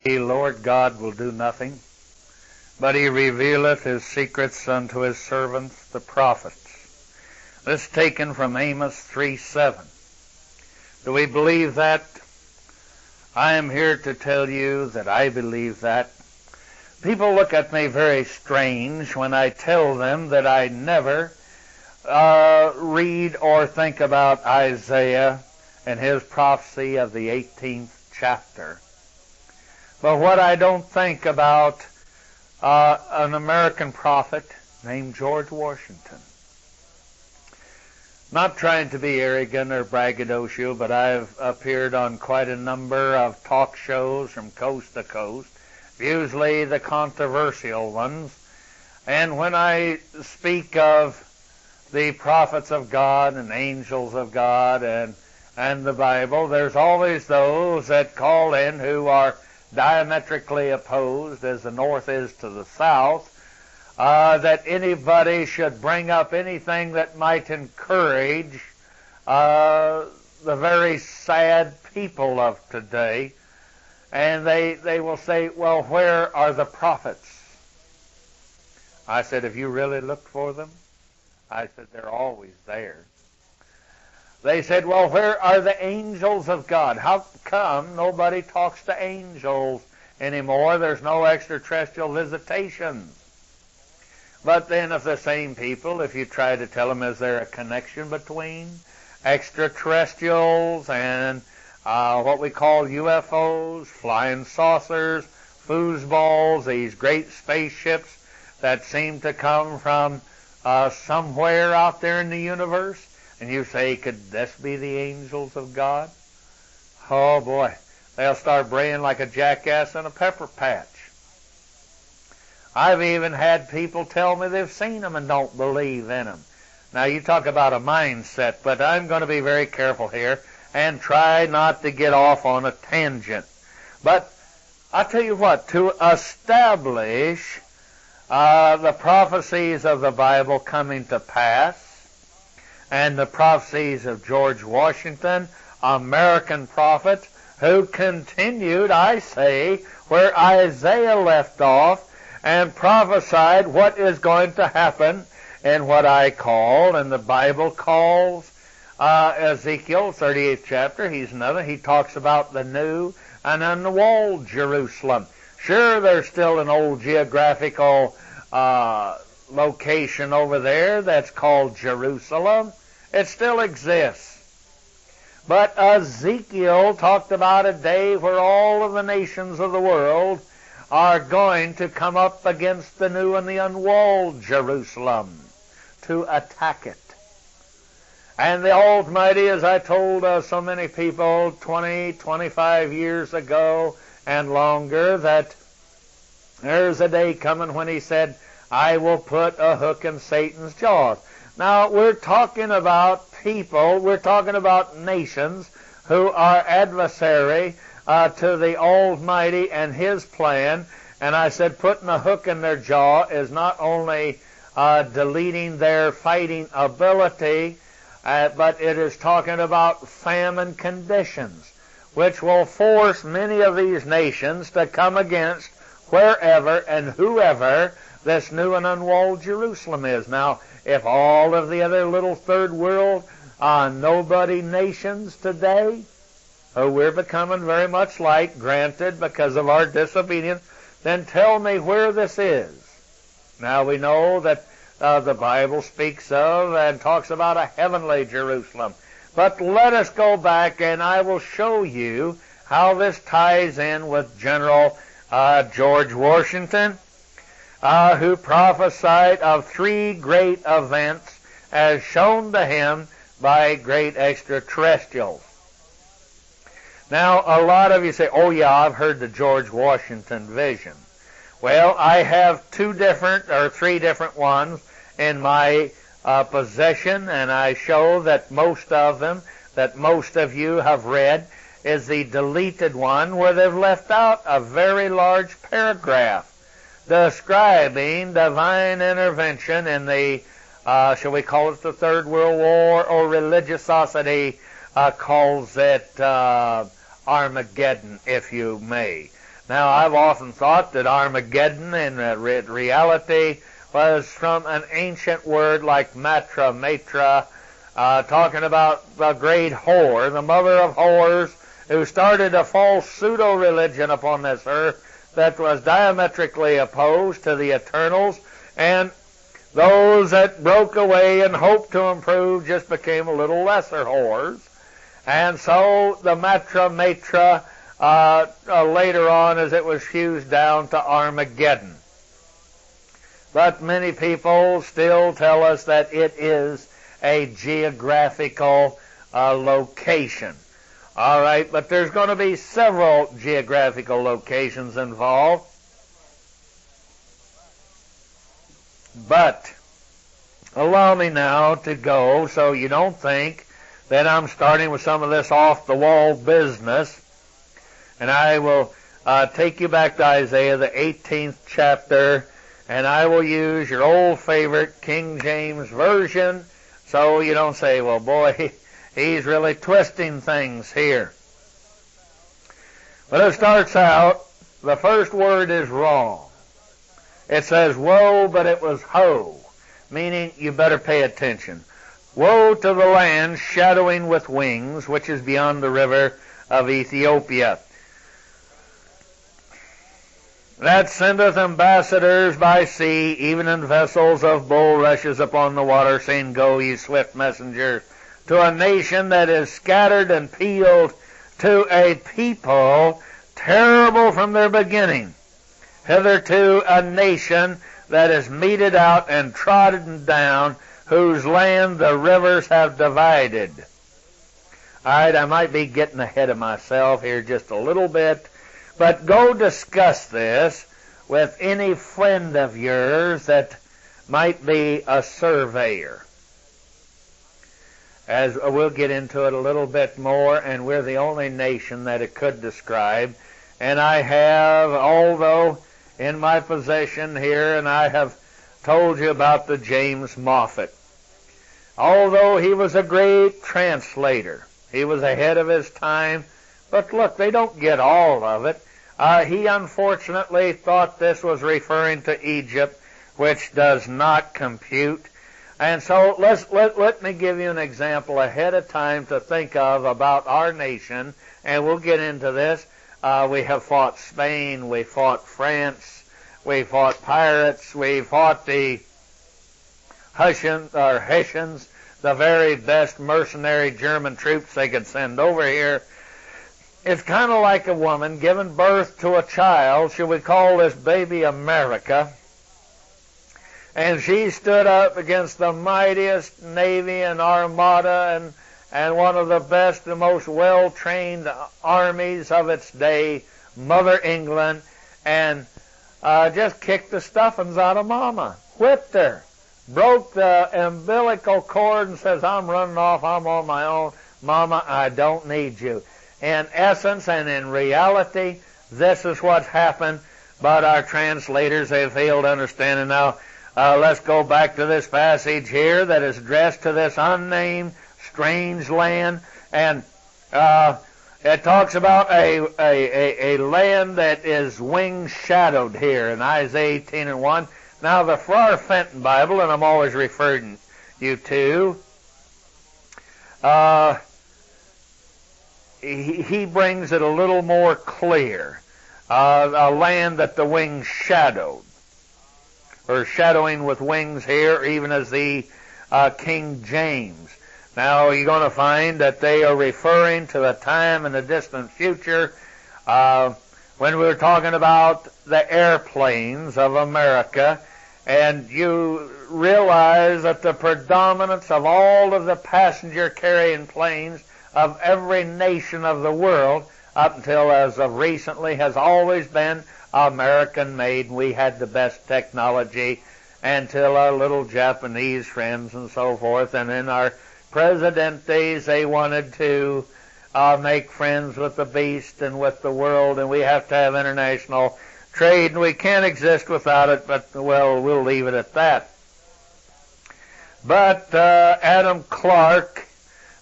The Lord God will do nothing, but he revealeth his secrets unto his servants, the prophets. This is taken from Amos 3:7. Do we believe that? I am here to tell you that I believe that. People look at me very strange when I tell them that I never read or think about Isaiah and his prophecy of the 18th chapter. But what I don't think about an American prophet named George Washington. Not trying to be arrogant or braggadocio, but I've appeared on quite a number of talk shows from coast to coast, usually the controversial ones. And when I speak of the prophets of God and angels of God and the Bible, there's always those that call in who are diametrically opposed, as the North is to the South, that anybody should bring up anything that might encourage the very sad people of today. And they will say, well, where are the prophets? I said, have you really looked for them? I said, they're always there. They said, well, where are the angels of God? How come nobody talks to angels anymore? There's no extraterrestrial visitations. But then if the same people, if you try to tell them, is there a connection between extraterrestrials and what we call UFOs, flying saucers, foosballs, these great spaceships that seem to come from somewhere out there in the universe? And you say, could this be the angels of God? Oh boy, they'll start braying like a jackass in a pepper patch. I've even had people tell me they've seen them and don't believe in them. Now you talk about a mindset, but I'm going to be very careful here and try not to get off on a tangent. But I tell you what, to establish the prophecies of the Bible coming to pass, and the prophecies of George Washington, American prophet, who continued, I say, where Isaiah left off, and prophesied what is going to happen in what I call, and the Bible calls, Ezekiel 38th chapter. He talks about the new and unwalled Jerusalem. Sure, there's still an old geographical location over there that's called Jerusalem. It still exists. But Ezekiel talked about a day where all of the nations of the world are going to come up against the new and the unwalled Jerusalem to attack it. And the Almighty, as I told so many people 20, 25 years ago and longer, that there's a day coming when he said, I will put a hook in Satan's jaws. Now, we're talking about people, we're talking about nations who are adversary to the Almighty and his plan. And I said putting a hook in their jaw is not only deleting their fighting ability, but it is talking about famine conditions, which will force many of these nations to come against wherever and whoever this new and unwalled Jerusalem is. Now, if all of the other little third world nobody nations today, who we're becoming very much like, granted, because of our disobedience, then tell me where this is. Now we know that the Bible speaks of and talks about a heavenly Jerusalem. But let us go back and I will show you how this ties in with General George Washington, who prophesied of three great events as shown to him by great extraterrestrials. Now, a lot of you say, oh yeah, I've heard the George Washington vision. Well, I have three different ones in my possession, and I show that most of them, that most of you have read, is the deleted one where they've left out a very large paragraph describing divine intervention in the, shall we call it the Third World War, or religiosity calls it Armageddon, if you may. Now, I've often thought that Armageddon in reality was from an ancient word like matra, talking about the great whore, the mother of whores, who started a false pseudo-religion upon this earth that was diametrically opposed to the eternals, and those that broke away and hoped to improve just became a little lesser whores. And so the matra later on, as it was fused down to Armageddon. But many people still tell us that it is a geographical location. All right, but there's going to be several geographical locations involved. But allow me now to go so you don't think that I'm starting with some of this off-the-wall business. And I will take you back to Isaiah, the 18th chapter, and I will use your old favorite King James Version so you don't say, well, boy, he's really twisting things here. But it starts out, the first word is wrong. It says woe, but it was ho, meaning you better pay attention. Woe to the land shadowing with wings, which is beyond the river of Ethiopia, that sendeth ambassadors by sea, even in vessels of bulrushes upon the water, saying, go, ye swift messengers, to a nation that is scattered and peeled, to a people terrible from their beginning, hitherto a nation that is meted out and trodden down, whose land the rivers have divided. All right, I might be getting ahead of myself here just a little bit, but go discuss this with any friend of yours that might be a surveyor. As we'll get into it a little bit more, and we're the only nation that it could describe. And I have, although in my possession here, and I have told you about the James Moffat. Although he was a great translator, he was ahead of his time, but look, they don't get all of it. He unfortunately thought this was referring to Egypt, which does not compute. And so let me give you an example ahead of time to think of about our nation, and we'll get into this. We have fought Spain, we fought France, we fought pirates, we fought the Hessians, the very best mercenary German troops they could send over here. It's kind of like a woman giving birth to a child. Should we call this baby America? And she stood up against the mightiest navy and armada and one of the best and most well-trained armies of its day, Mother England, and just kicked the stuffings out of Mama, whipped her, broke the umbilical cord and says, I'm running off, I'm on my own. Mama, I don't need you. In essence and in reality, this is what's happened, but our translators, they failed to understand it. Now, let's go back to this passage here that is addressed to this unnamed strange land, and it talks about a land that is wing-shadowed here in Isaiah 18:1. Now, the Farrar Fenton Bible, and I'm always referring you to, he brings it a little more clear. A land that the wings shadowed, or shadowing with wings here, even as the King James. Now, you're going to find that they are referring to the time in the distant future when we were talking about the airplanes of America, and you realize that the predominance of all of the passenger-carrying planes of every nation of the world, up until as of recently, has always been American-made. We had the best technology until our little Japanese friends and so forth, and in our President days, they wanted to make friends with the beast and with the world, and we have to have international trade, and we can't exist without it, but, well, we'll leave it at that. But Adam Clarke,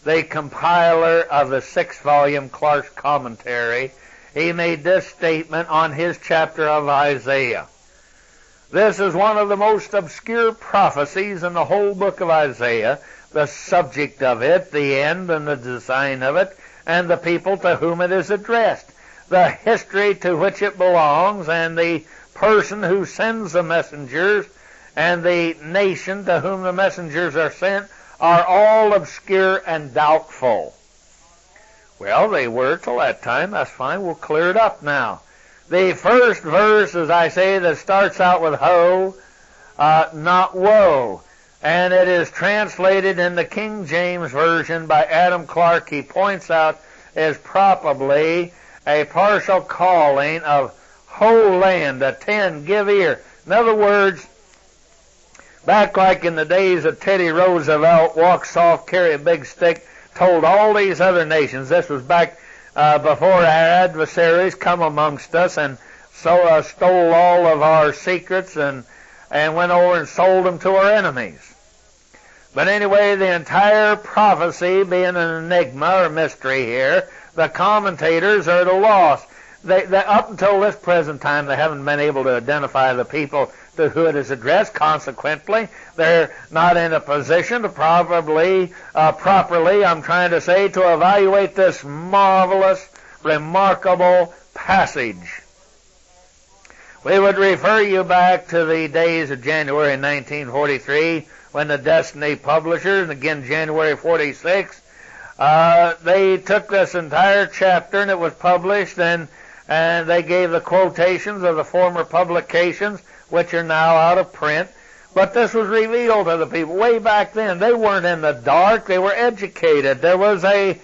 the compiler of the 6-volume Clarke's Commentary, he made this statement on his chapter of Isaiah. This is one of the most obscure prophecies in the whole book of Isaiah, the subject of it, the end and the design of it, and the people to whom it is addressed, the history to which it belongs, and the person who sends the messengers, and the nation to whom the messengers are sent, are all obscure and doubtful. Well, they were till that time. That's fine. We'll clear it up now. The first verse, as I say, that starts out with ho, not woe. And it is translated in the King James Version by Adam Clarke. He points out is probably a partial calling of ho land, attend, give ear. In other words, back like in the days of Teddy Roosevelt, walk soft, carry a big stick, told all these other nations, this was back before our adversaries come amongst us and so stole all of our secrets and went over and sold them to our enemies. But anyway, the entire prophecy being an enigma or mystery here, the commentators are at a loss. They, up until this present time, they haven't been able to identify the people to who it is addressed. Consequently, they're not in a position to properly, I'm trying to say, to evaluate this marvelous, remarkable passage. We would refer you back to the days of January 1943, when the Destiny publishers, and again January 46, they took this entire chapter and it was published, and they gave the quotations of the former publications, which are now out of print. But this was revealed to the people. Way back then, they weren't in the dark. They were educated. There was a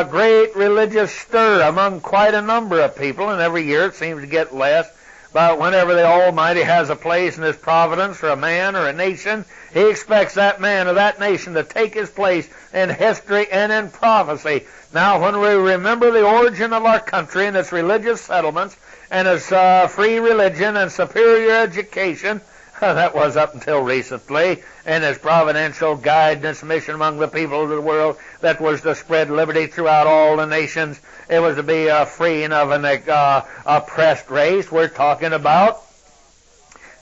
great religious stir among quite a number of people, and every year it seems to get less. But whenever the Almighty has a place in His providence for a man or a nation, He expects that man or that nation to take his place in history and in prophecy. Now, when we remember the origin of our country and its religious settlements and its free religion and superior education, that was up until recently, and its providential guidance mission among the people of the world that was to spread liberty throughout all the nations. It was to be freeing of an oppressed race we're talking about.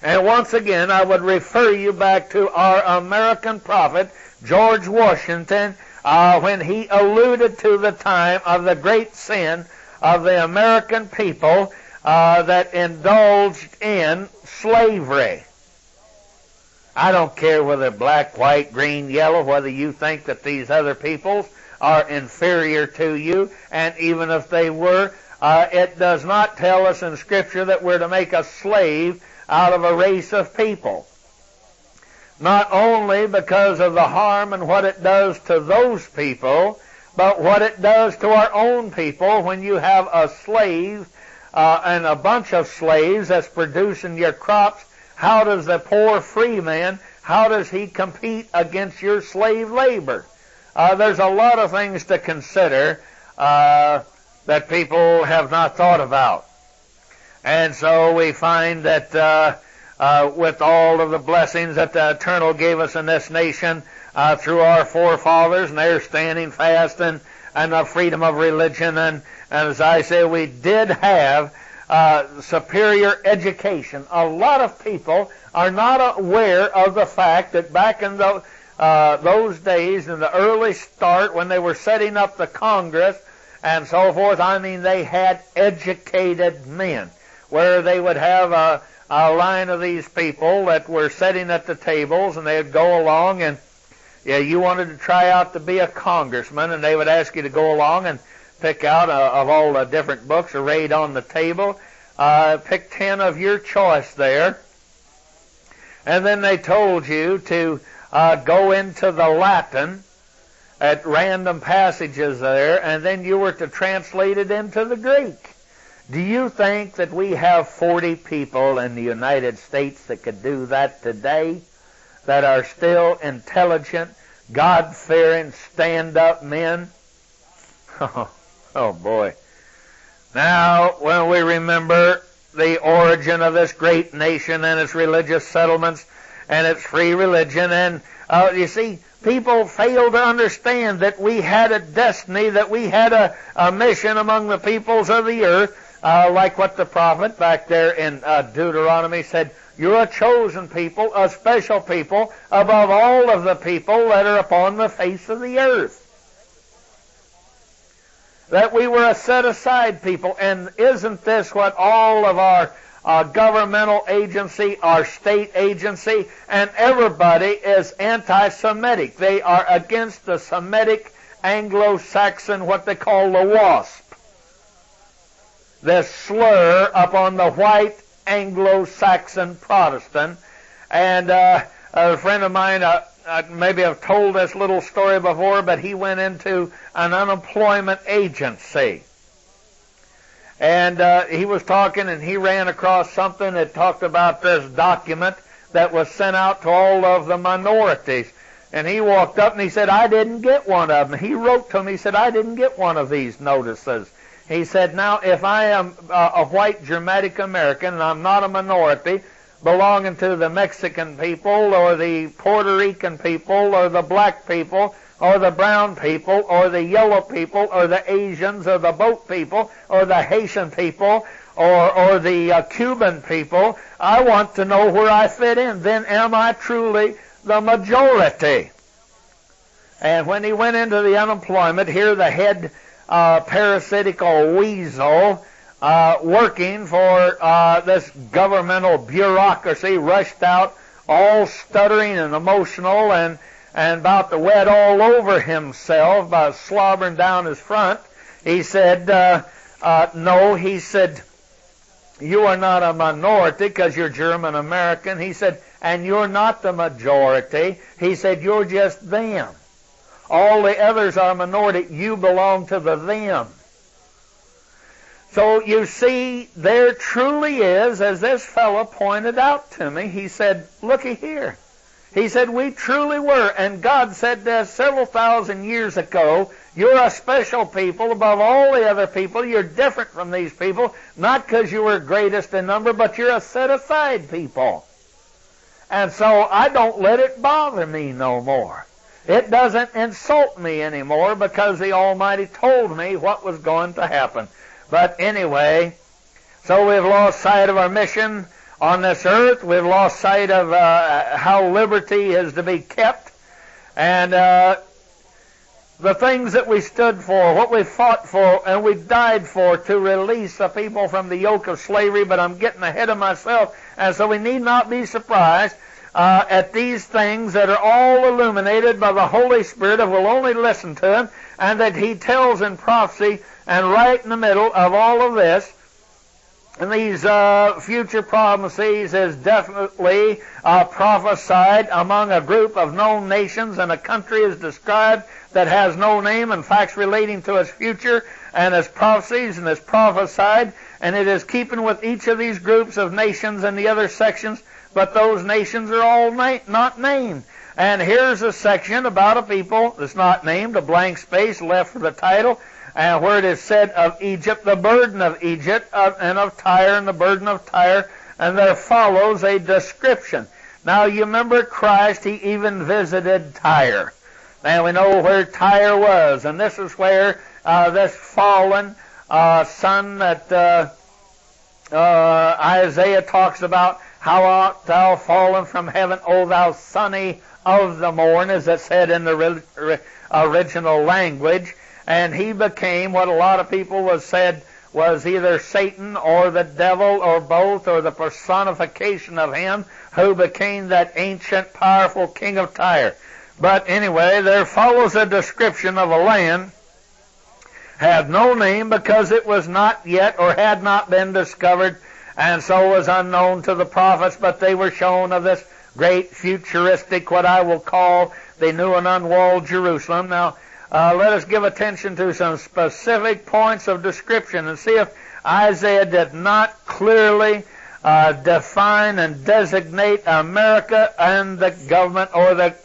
And once again, I would refer you back to our American prophet, George Washington, when he alluded to the time of the great sin of the American people that indulged in slavery. I don't care whether black, white, green, yellow, whether you think that these other peoples are inferior to you, and even if they were, it does not tell us in Scripture that we're to make a slave out of a race of people. Not only because of the harm and what it does to those people, but what it does to our own people when you have a slave and a bunch of slaves that's producing your crops. How does the poor free man, how does he compete against your slave labor? There's a lot of things to consider that people have not thought about. And so we find that with all of the blessings that the Eternal gave us in this nation through our forefathers, and they're standing fast and the freedom of religion, and as I say, we did have superior education. A lot of people are not aware of the fact that back in those days, in the early start, when they were setting up the Congress and so forth, I mean, they had educated men, where they would have a line of these people that were sitting at the tables, and they'd go along, and you wanted to try out to be a congressman, and they would ask you to go along and pick out of all the different books arrayed on the table, pick 10 of your choice there. And then they told you to go into the Latin at random passages there, and then you were to translate it into the Greek. Do you think that we have 40 people in the United States that could do that today, that are still intelligent, God-fearing, stand-up men? Oh boy. Now, when we remember the origin of this great nation and its religious settlements and its free religion, and you see, people fail to understand that we had a destiny, that we had a mission among the peoples of the earth, like what the prophet back there in Deuteronomy said, you're a chosen people, a special people, above all of the people that are upon the face of the earth. That we were a set-aside people. And isn't this what all of our governmental agency, our state agency, and everybody is anti-Semitic. They are against the Semitic Anglo-Saxon, what they call the WASP. This slur upon the white Anglo-Saxon Protestant. And a friend of mine, maybe I've told this little story before, but he went into an unemployment agency. And he was talking, and he ran across something that talked about this document that was sent out to all of the minorities. And he walked up and he said, I didn't get one of them. He wrote to him, he said, I didn't get one of these notices. He said, now, if I am a white Germanic American, and I'm not a minority, belonging to the Mexican people, or the Puerto Rican people, or the black people, or the brown people, or the yellow people, or the Asians, or the boat people, or the Haitian people, or the Cuban people, I want to know where I fit in. Then am I truly the majority? And when he went into the unemployment, here the head parasitical weasel working for this governmental bureaucracy rushed out all stuttering and emotional and about to wet all over himself by slobbering down his front. He said, no, he said, you are not a minority because you're German American. He said, and you're not the majority. He said, you're just them. All the others are minority. You belong to the them. So you see, there truly is, as this fellow pointed out to me, he said, looky here. He said, we truly were, and God said to us several thousand years ago, you're a special people above all the other people. You're different from these people, not because you were greatest in number, but you're a set-aside people. And so I don't let it bother me no more. It doesn't insult me anymore because the Almighty told me what was going to happen. But anyway, so we've lost sight of our mission on this earth. We've lost sight of how liberty is to be kept. And the things that we stood for, what we fought for, and we died for to release the people from the yoke of slavery. But I'm getting ahead of myself. And so we need not be surprised at these things that are all illuminated by the Holy Spirit if we'll only listen to Him, and that He tells in prophecy, and right in the middle of all of this, and these future prophecies is definitely prophesied among a group of known nations, and a country is described that has no name and facts relating to its future, and its prophecies, and is prophesied, and it is keeping with each of these groups of nations and the other sections, but those nations are all not named. And here's a section about a people that's not named, a blank space left for the title, and where it is said of Egypt, the burden of Egypt, and of Tyre, and the burden of Tyre, and there follows a description. Now you remember Christ, He even visited Tyre. And we know where Tyre was, and this is where this fallen son that Isaiah talks about, how art thou fallen from heaven, O thou sonny of the morn, as it said in the original language. And he became what a lot of people was said was either Satan or the devil or both, or the personification of him who became that ancient, powerful king of Tyre. But anyway, there follows a description of a land had no name because it was not yet or had not been discovered, and so was unknown to the prophets, but they were shown of this great futuristic, what I will call the new and unwalled Jerusalem. Now, let us give attention to some specific points of description and see if Isaiah did not clearly define and designate America and the government or the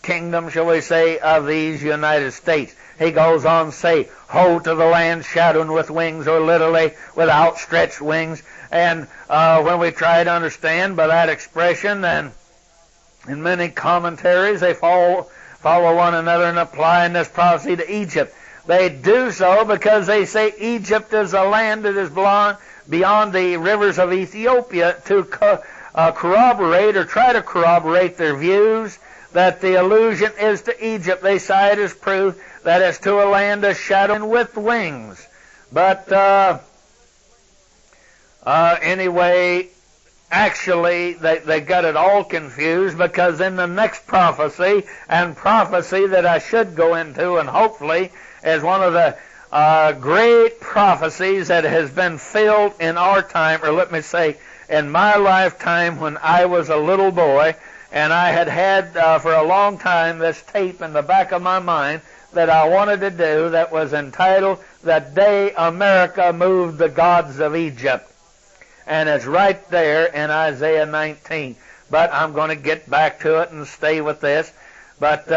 kingdom, shall we say, of these United States. He goes on to say, "Ho to the land shadowed with wings," or literally with outstretched wings. And when we try to understand by that expression, and in many commentaries they fall follow one another in applying this prophecy to Egypt. They do so because they say Egypt is a land that is beyond the rivers of Ethiopia, to corroborate or try to corroborate their views that the allusion is to Egypt. They cite as proof that it's to a land of shadow with wings. But anyway, actually, they got it all confused, because in the next prophecy, and prophecy that I should go into, and hopefully is one of the great prophecies that has been filled in our time, or let me say, in my lifetime when I was a little boy, and I had for a long time this tape in the back of my mind that I wanted to do, that was entitled "The Day America Moved the Gods of Egypt." And it's right there in Isaiah 19. But I'm going to get back to it and stay with this. But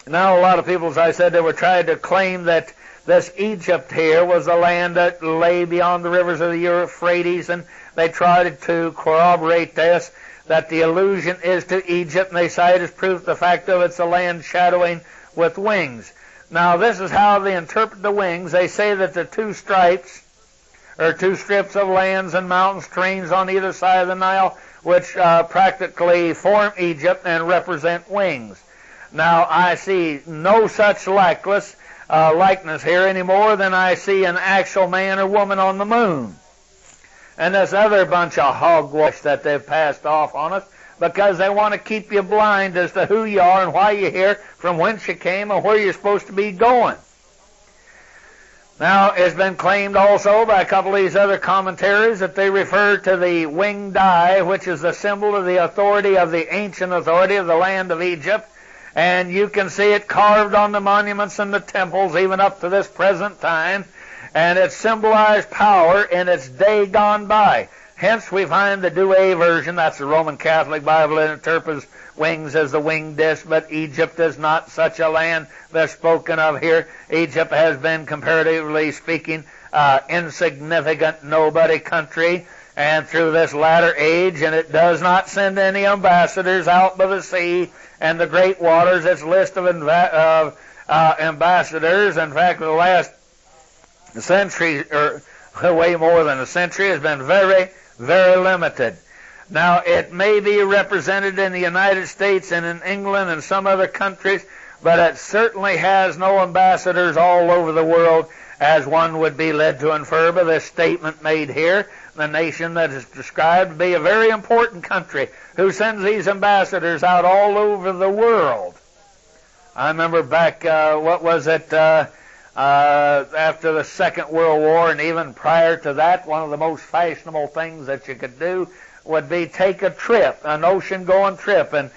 now a lot of people, as I said, they were trying to claim that this Egypt here was a land that lay beyond the rivers of the Euphrates, and they tried to corroborate this, that the allusion is to Egypt, and they cite as proof the fact of it's a land shadowing with wings. Now this is how they interpret the wings. They say that the two stripes, or two strips of lands and mountain streams on either side of the Nile, which practically form Egypt and represent wings. Now I see no such likeness here any more than I see an actual man or woman on the moon. And this other bunch of hogwash that they've passed off on us, because they want to keep you blind as to who you are and why you're here, from whence you came, and where you're supposed to be going. Now, it's been claimed also by a couple of these other commentaries that they refer to the winged eye, which is the symbol of the authority of the ancient authority of the land of Egypt. And you can see it carved on the monuments and the temples even up to this present time. And it symbolized power in its day gone by. Hence we find the Douay version, that's the Roman Catholic Bible, that interprets wings as the winged disk, but Egypt is not such a land that's spoken of here. Egypt has been, comparatively speaking, insignificant, nobody country, and through this latter age, and it does not send any ambassadors out by the sea and the great waters. Its list of ambassadors, in fact, the last century, or way more than a century, has been very, very limited. Now, it may be represented in the United States and in England and some other countries, but it certainly has no ambassadors all over the world, as one would be led to infer by this statement made here. The nation that is described to be a very important country who sends these ambassadors out all over the world. I remember back, after the Second World War, and even prior to that, one of the most fashionable things that you could do would be take a trip, an ocean-going trip. And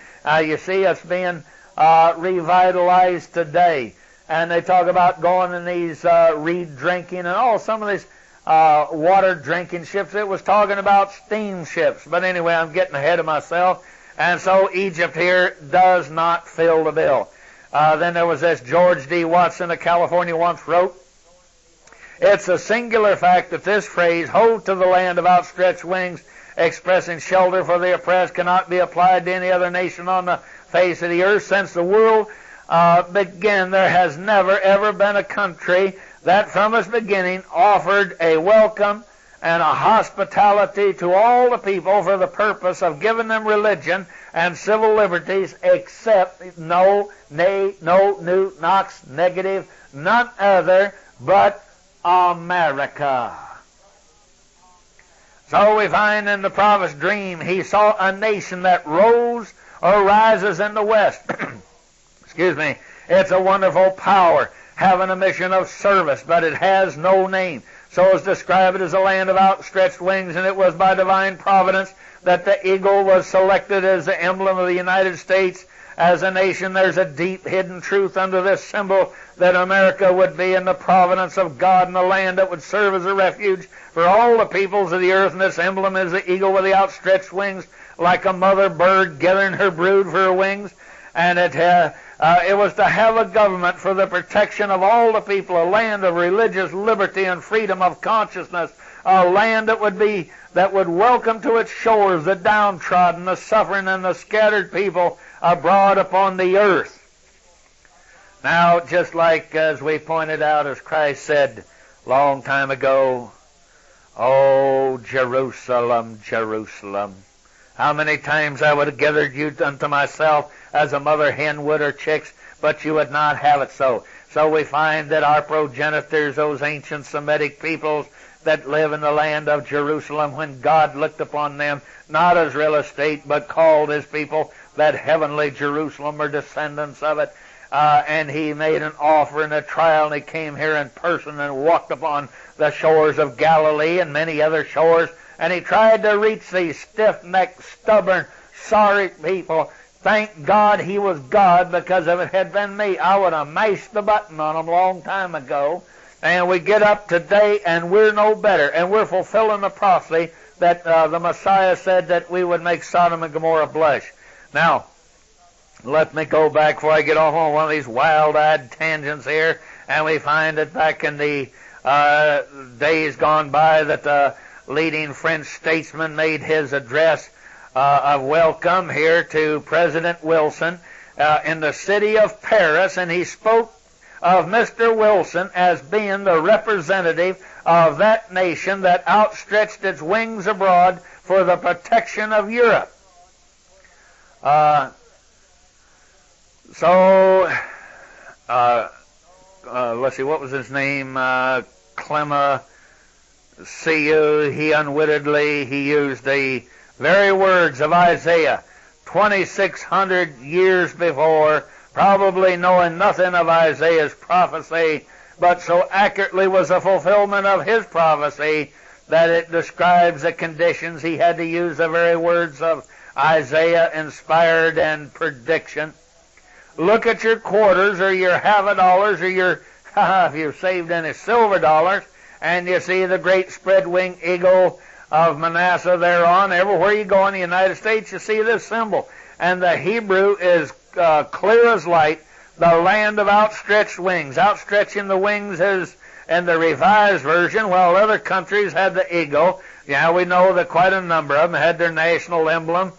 you see it's being revitalized today. And they talk about going in these reed drinking and some of these water drinking ships. It was talking about steamships. But anyway, I'm getting ahead of myself. And so Egypt here does not fill the bill. Then there was this George D. Watson of California once wrote, "It's a singular fact that this phrase, 'Ho to the land of outstretched wings,' expressing shelter for the oppressed, cannot be applied to any other nation on the face of the earth. Since the world began, there has never ever been a country that from its beginning offered a welcome and a hospitality to all the people for the purpose of giving them religion and civil liberties, except no, nox, negative, none other but America." So we find in the prophet's dream, he saw a nation that rose or rises in the west. Excuse me. It's a wonderful power, having a mission of service, but it has no name. So as described as a land of outstretched wings, and it was by divine providence that the eagle was selected as the emblem of the United States as a nation. There's a deep hidden truth under this symbol that America would be in the providence of God, and the land that would serve as a refuge for all the peoples of the earth. And this emblem is the eagle with the outstretched wings, like a mother bird gathering her brood for her wings. And it was to have a government for the protection of all the people, a land of religious liberty and freedom of consciousness, a land that would welcome to its shores the downtrodden, the suffering, and the scattered people abroad upon the earth. Now, just like as we pointed out, as Christ said long time ago, "Oh, Jerusalem, Jerusalem, how many times I would have gathered you unto myself as a mother hen would her chicks, but you would not have it so." So we find that our progenitors, those ancient Semitic peoples that live in the land of Jerusalem, when God looked upon them, not as real estate, but called his people, that heavenly Jerusalem, or descendants of it, and he made an offer and a trial, and he came here in person and walked upon the shores of Galilee and many other shores, and he tried to reach these stiff-necked, stubborn, sorry people. Thank God he was God, because if it had been me, I would have mashed the button on them a long time ago. And we get up today, and we're no better, and we're fulfilling the prophecy that the Messiah said that we would make Sodom and Gomorrah blush. Now, let me go back before I get off on one of these wild-eyed tangents here, and we find that back in the days gone by that the leading French statesman made his address of welcome here to President Wilson in the city of Paris, and he spoke of Mr. Wilson as being the representative of that nation that outstretched its wings abroad for the protection of Europe. Let's see, what was his name? Clement Siu. He unwittingly, he used the very words of Isaiah 2,600 years before, probably knowing nothing of Isaiah's prophecy, but so accurately was the fulfillment of his prophecy that it describes the conditions. He had to use the very words of Isaiah, inspired and prediction. Look at your quarters or your half-a-dollars or your, if you've saved any silver dollars, and you see the great spread-winged eagle of Manasseh thereon. Everywhere you go in the United States, you see this symbol. And the Hebrew is clear as light, the land of outstretched wings. Outstretching the wings is in the Revised Version, while other countries had the eagle. Yeah, we know that quite a number of them had their national emblem,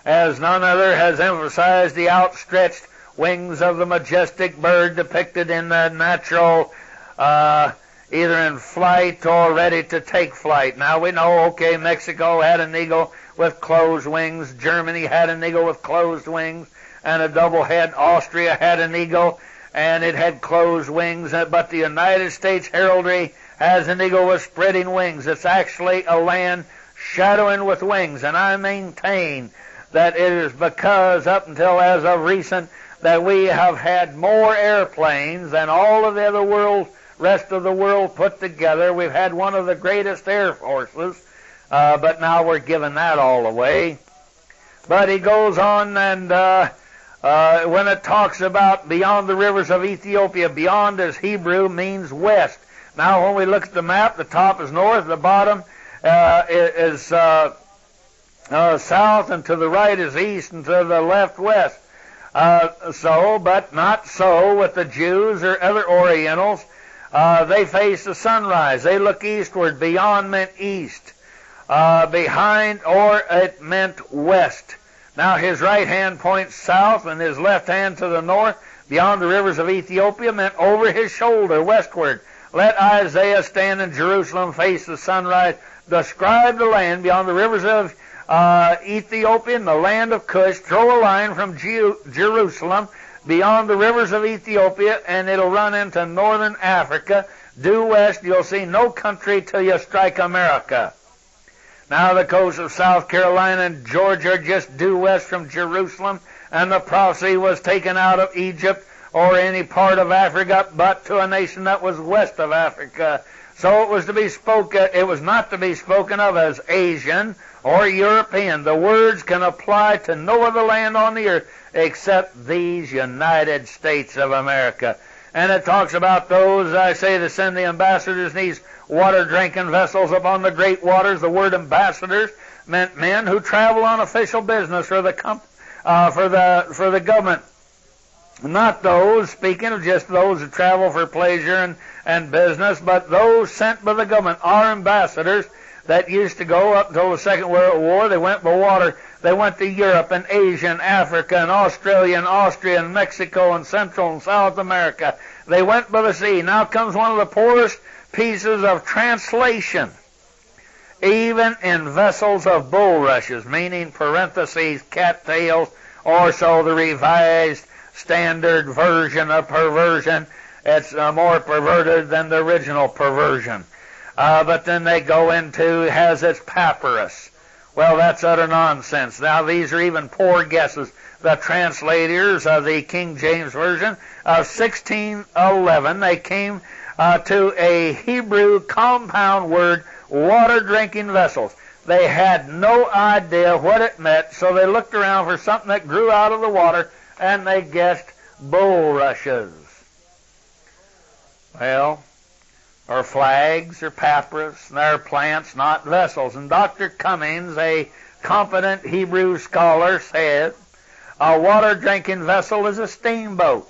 as none other has emphasized the outstretched wings of the majestic bird depicted in the natural, either in flight or ready to take flight. Now we know, okay, Mexico had an eagle with closed wings. Germany had an eagle with closed wings and a double head. Austria had an eagle and it had closed wings. But the United States heraldry has an eagle with spreading wings. It's actually a land shadowing with wings. And I maintain that it is because up until as of recent that we have had more airplanes than all of the other rest of the world put together. We've had one of the greatest air forces, but now we're giving that all away. But he goes on, and when it talks about beyond the rivers of Ethiopia, beyond as Hebrew means west. Now when we look at the map, the top is north, the bottom is south, and to the right is east, and to the left west. But not so with the Jews or other Orientals. They face the sunrise. They look eastward. Beyond meant east. Behind, or it meant west. Now his right hand points south and his left hand to the north. Beyond the rivers of Ethiopia meant over his shoulder, westward. Let Isaiah stand in Jerusalem, face the sunrise. Describe the land beyond the rivers of Ethiopia and the land of Cush. Throw a line from Jerusalem beyond the rivers of Ethiopia, and it'll run into northern Africa. Due west, you'll see no country till you strike America. Now the coast of South Carolina and Georgia are just due west from Jerusalem, and the prophecy was taken out of Egypt or any part of Africa, but to a nation that was west of Africa. So it was to be spoken. It was not to be spoken of as Asian or European. The words can apply to no other land on the earth except these United States of America. And it talks about those, I say, that send the ambassadors in these water-drinking vessels upon the great waters. The word ambassadors meant men who travel on official business for the government. Not those, speaking of just those that travel for pleasure and business, but those sent by the government, our ambassadors that used to go up until the Second World War. They went by water. They went to Europe and Asia and Africa and Australia and Austria and Mexico and Central and South America. They went by the sea. Now comes one of the poorest pieces of translation. Even in vessels of bulrushes, meaning parentheses, cattails, or so the Revised Standard Version of perversion. It's more perverted than the original perversion. But then they go into, has its papyrus. Well, that's utter nonsense. Now, these are even poor guesses. The translators of the King James Version of 1611, they came to a Hebrew compound word, water-drinking vessels. They had no idea what it meant, so they looked around for something that grew out of the water, and they guessed bulrushes. Well, or flags, or papyrus, and they're plants, not vessels. And Dr. Cummings, a competent Hebrew scholar, said, a water-drinking vessel is a steamboat.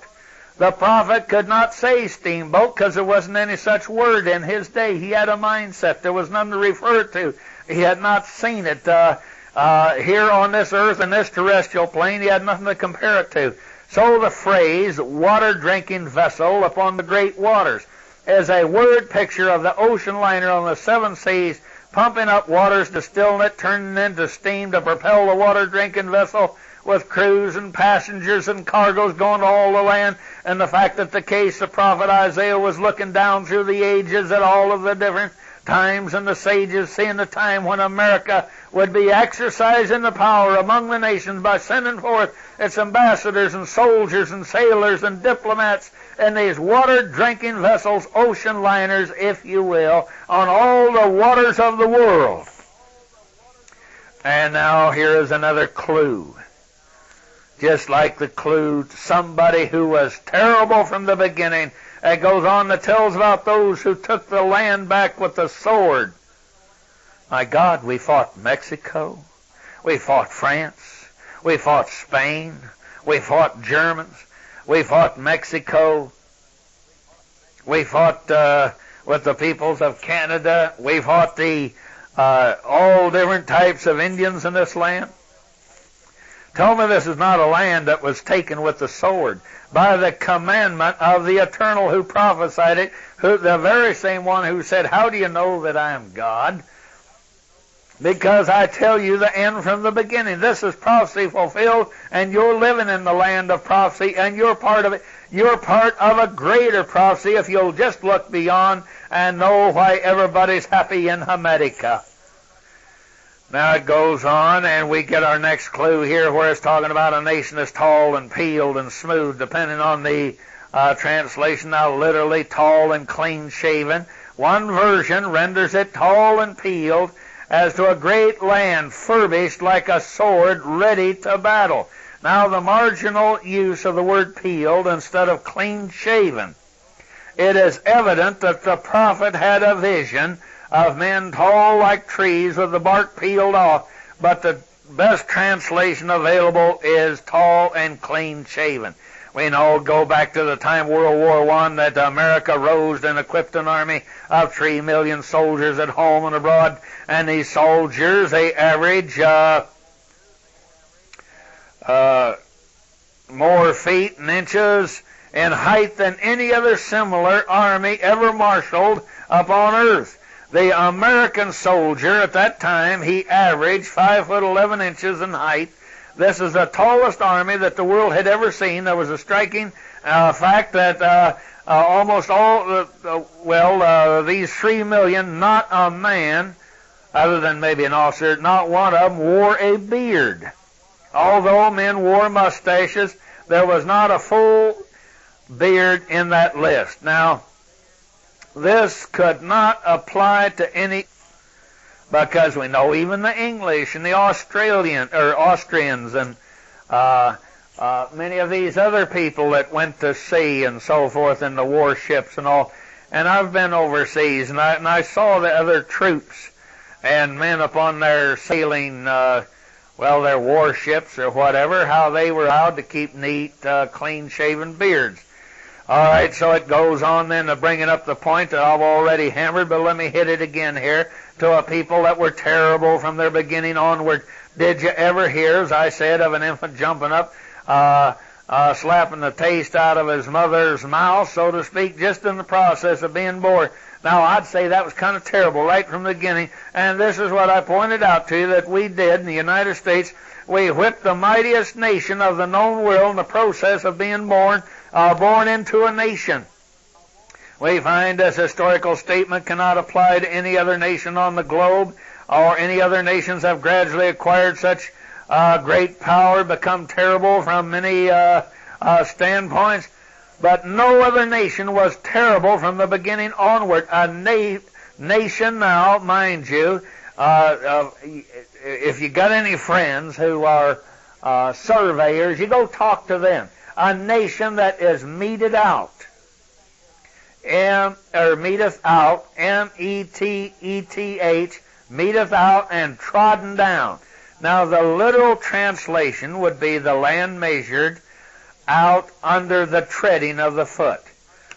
The prophet could not say steamboat because there wasn't any such word in his day. He had a mindset. There was none to refer to. He had not seen it here on this earth and this terrestrial plane. He had nothing to compare it to. So the phrase, water-drinking vessel upon the great waters, is a word picture of the ocean liner on the seven seas, pumping up waters, distilling it, turning it into steam to propel the water-drinking vessel with crews and passengers and cargoes going to all the land. And the fact that the case of prophet Isaiah was looking down through the ages at all of the different times and the sages, seeing the time when America would be exercising the power among the nations by sending forth its ambassadors and soldiers and sailors and diplomats in these water-drinking vessels, ocean liners, if you will, on all the waters of the world. And now here is another clue. Just like the clue, somebody who was terrible from the beginning. It goes on that tells about those who took the land back with the sword. My God, we fought Mexico. We fought France. We fought Spain. We fought Germans. We fought Mexico. We fought with the peoples of Canada. We fought the all different types of Indians in this land. Tell me this is not a land that was taken with the sword by the commandment of the Eternal who prophesied it, the very same one who said, how do you know that I am God? Because I tell you the end from the beginning. This is prophecy fulfilled, and you're living in the land of prophecy, and you're part of it. You're part of a greater prophecy if you'll just look beyond and know why everybody's happy in America. Now it goes on, and we get our next clue here where it's talking about a nation that's tall and peeled and smooth, depending on the translation. Now literally tall and clean-shaven. One version renders it tall and peeled as to a great land furbished like a sword ready to battle. Now the marginal use of the word peeled instead of clean-shaven. It is evident that the prophet had a vision of men tall like trees with the bark peeled off, but the best translation available is tall and clean-shaven. We know, go back to the time World War I, that America rose and equipped an army of 3 million soldiers at home and abroad, and these soldiers, they average more feet and inches in height than any other similar army ever marshaled upon earth. The American soldier at that time, he averaged 5 foot 11 inches in height. This is the tallest army that the world had ever seen. There was a striking fact that almost all, these 3 million, not a man, other than maybe an officer, not one of them wore a beard. Although men wore mustaches, there was not a full beard in that list. Now, this could not apply to any, because we know even the English and the Austrians and many of these other people that went to sea and so forth in the warships and all. And I've been overseas, and I saw the other troops and men upon their sailing well, their warships or whatever, how they were allowed to keep neat, clean-shaven beards. All right, so it goes on then to bringing up the point that I've already hammered, but let me hit it again here. To a people that were terrible from their beginning onward. Did you ever hear, as I said, of an infant jumping up, slapping the taste out of his mother's mouth, so to speak, just in the process of being born? Now, I'd say that was kind of terrible right from the beginning, and this is what I pointed out to you that we did in the United States. We whipped the mightiest nation of the known world in the process of being born into a nation. We find this historical statement cannot apply to any other nation on the globe, or any other nations have gradually acquired such great power, become terrible from many standpoints. But no other nation was terrible from the beginning onward. A nation now, mind you, if you got any friends who are surveyors, you go talk to them. A nation that is meted out. Meteth out, M-E-T-E-T-H, meteth out and trodden down. Now the literal translation would be the land measured out under the treading of the foot.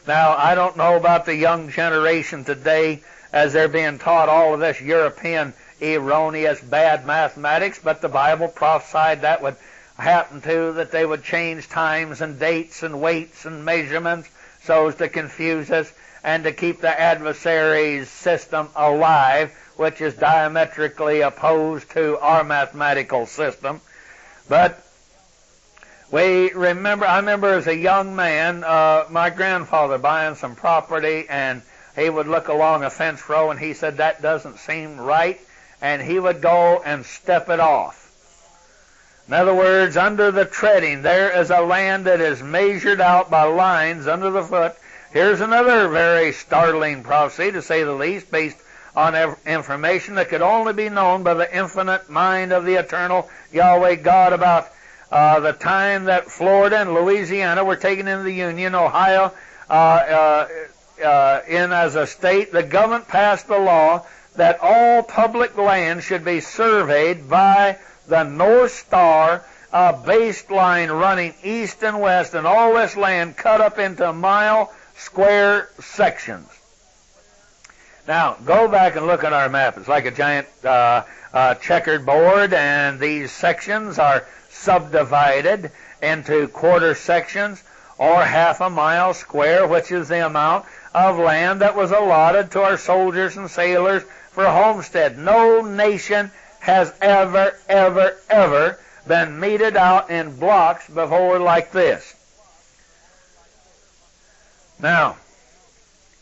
Now I don't know about the young generation today as they're being taught all of this European erroneous bad mathematics, but the Bible prophesied that would happen too, that they would change times and dates and weights and measurements so as to confuse us and to keep the adversary's system alive, which is diametrically opposed to our mathematical system. But I remember as a young man, my grandfather buying some property, and he would look along a fence row and he said, that doesn't seem right, and he would go and step it off. In other words, under the treading, there is a land that is measured out by lines under the foot. Here's another very startling prophecy, to say the least, based on information that could only be known by the infinite mind of the eternal Yahweh God about the time that Florida and Louisiana were taken into the Union, Ohio in as a state. The government passed the law that all public land should be surveyed by the North Star, a baseline running east and west, and all this land cut up into mile square sections. Now, go back and look at our map. It's like a giant checkered board, and these sections are subdivided into quarter sections, or half a mile square, which is the amount of land that was allotted to our soldiers and sailors for homestead. No nation has ever been meted out in blocks before like this. Now,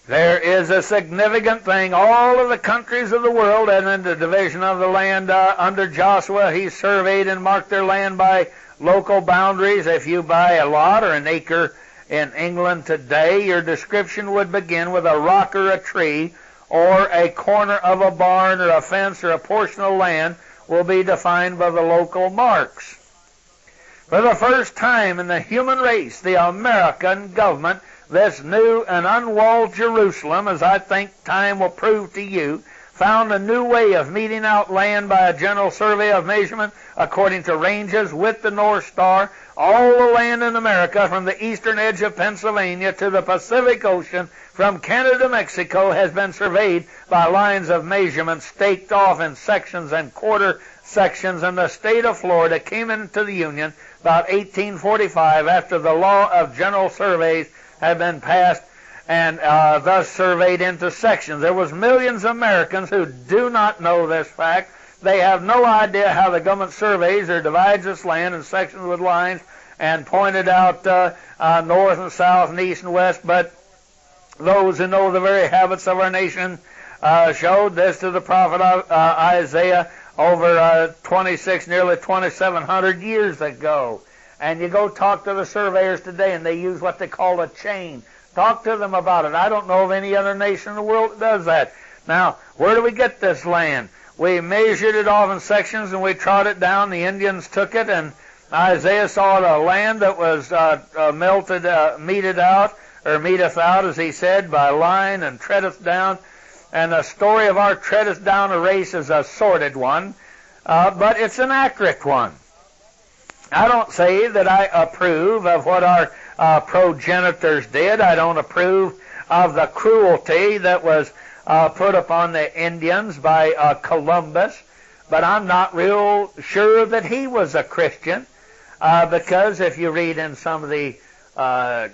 there is a significant thing. All of the countries of the world, and in the division of the land under Joshua, he surveyed and marked their land by local boundaries. If you buy a lot or an acre in England today, your description would begin with a rock or a tree, or a corner of a barn or a fence or a portion of land will be defined by the local marks. For the first time in the human race, the American government, this new and unwalled Jerusalem, as I think time will prove to you, found a new way of meting out land by a general survey of measurement according to ranges with the North Star. All the land in America from the eastern edge of Pennsylvania to the Pacific Ocean, from Canada to Mexico, has been surveyed by lines of measurement staked off in sections and quarter sections, and the state of Florida came into the Union about 1845 after the law of general surveys had been passed and thus surveyed into sections. There was millions of Americans who do not know this fact. They have no idea how the government surveys or divides this land in sections with lines and pointed out north and south and east and west, but those who know the very habits of our nation showed this to the prophet Isaiah over nearly 2,700 years ago. And you go talk to the surveyors today, and they use what they call a chain. Talk to them about it. I don't know of any other nation in the world that does that. Now, where do we get this land? We measured it off in sections, and we trod it down. The Indians took it, and Isaiah saw a land that was meteth out, as he said, by line, and treadeth down. And the story of our treadeth down a race is a sordid one. but it's an accurate one. I don't say that I approve of what our progenitors did. I don't approve of the cruelty that was put upon the Indians by Columbus, but I'm not real sure that he was a Christian, because if you read in some of the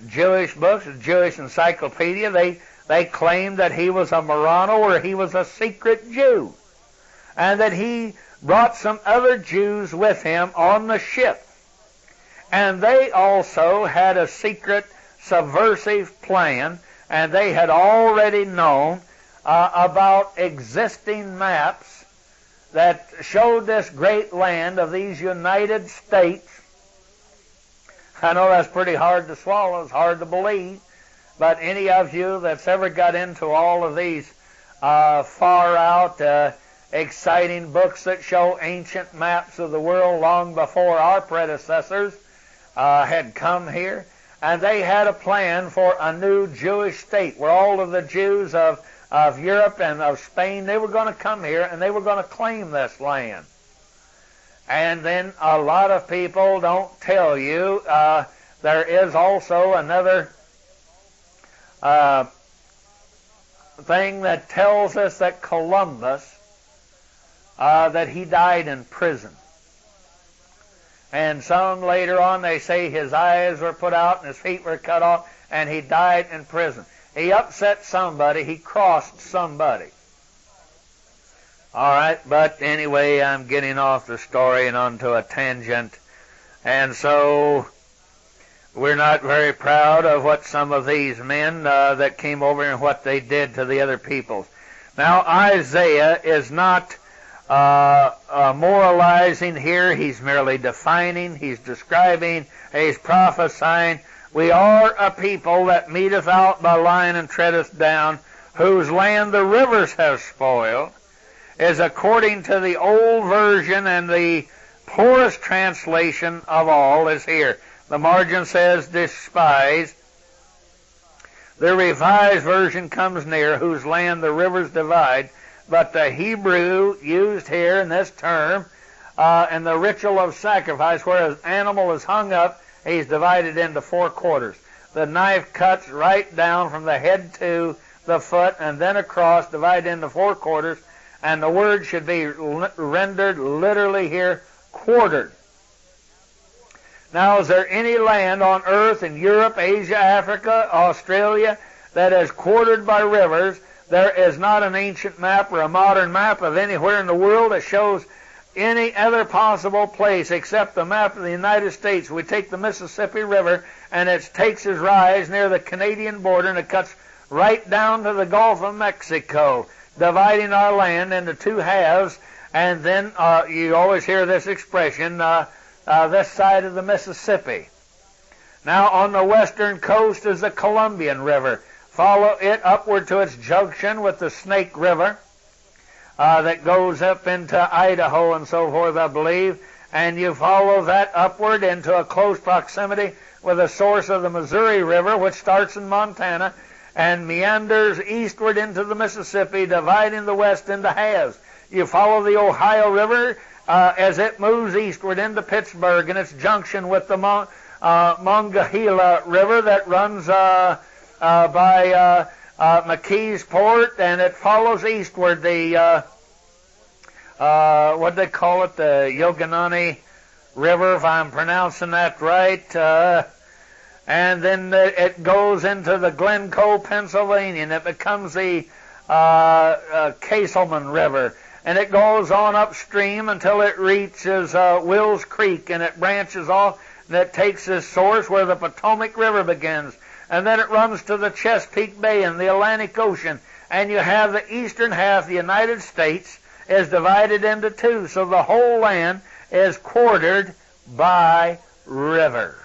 Jewish books, the Jewish encyclopedia, they claim that he was a Marrano, or he was a secret Jew, and that he brought some other Jews with him on the ship. And they also had a secret subversive plan, and they had already known about existing maps that showed this great land of these United States. I know that's pretty hard to swallow, it's hard to believe, but any of you that's ever got into all of these far out, exciting books that show ancient maps of the world long before our predecessors had come here, and they had a plan for a new Jewish state where all of the Jews of Europe and of Spain, they were going to come here and they were going to claim this land. And then a lot of people don't tell you there is also another thing that tells us that Columbus, that he died in prison. And some later on they say his eyes were put out and his feet were cut off and he died in prison. He upset somebody, he crossed somebody. All right, but anyway, I'm getting off the story and onto a tangent. And so we're not very proud of what some of these men that came over and what they did to the other peoples. Now, Isaiah is not moralizing here. He's merely defining, he's describing, he's prophesying. We are a people that meeteth out by line and treadeth down, whose land the rivers have spoiled, is according to the old version, and the poorest translation of all is here. The margin says despise. The Revised Version comes near, whose land the rivers divide. But the Hebrew used here in this term, in the ritual of sacrifice, where an animal is hung up, he's divided into 4 quarters. The knife cuts right down from the head to the foot and then across, divided into 4 quarters, and the word should be rendered literally here, quartered. Now, is there any land on earth in Europe, Asia, Africa, Australia that is quartered by rivers? There is not an ancient map or a modern map of anywhere in the world that shows any other possible place except the map of the United States. We take the Mississippi River, and it takes its rise near the Canadian border, and it cuts right down to the Gulf of Mexico, dividing our land into 2 halves. And then you always hear this expression, this side of the Mississippi. Now, on the western coast is the Columbian River. Follow it upward to its junction with the Snake River that goes up into Idaho and so forth, I believe. And you follow that upward into a close proximity with the source of the Missouri River, which starts in Montana and meanders eastward into the Mississippi, dividing the west into halves. You follow the Ohio River as it moves eastward into Pittsburgh and its junction with the Monongahela River that runs by McKeesport, and it follows eastward the what they call it, the Yoganani River, if I'm pronouncing that right, and then it goes into the Glencoe, Pennsylvania, and it becomes the Castleman River, and it goes on upstream until it reaches Wills Creek, and it branches off, and it takes its source where the Potomac River begins. And then it runs to the Chesapeake Bay and the Atlantic Ocean. And you have the eastern half, the United States, is divided into 2. So the whole land is quartered by rivers.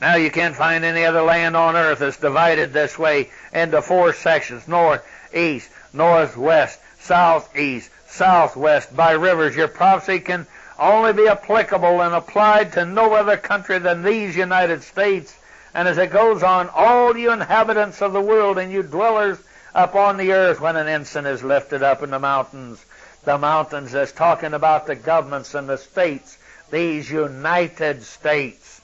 Now, you can't find any other land on earth that's divided this way into 4 sections: north, east, northwest, southeast, southwest, by rivers. Your prophecy can only be applicable and applied to no other country than these United States. And as it goes on, all you inhabitants of the world and you dwellers upon the earth, when an ensign is lifted up in the mountains, the mountains is talking about the governments and the states, these United States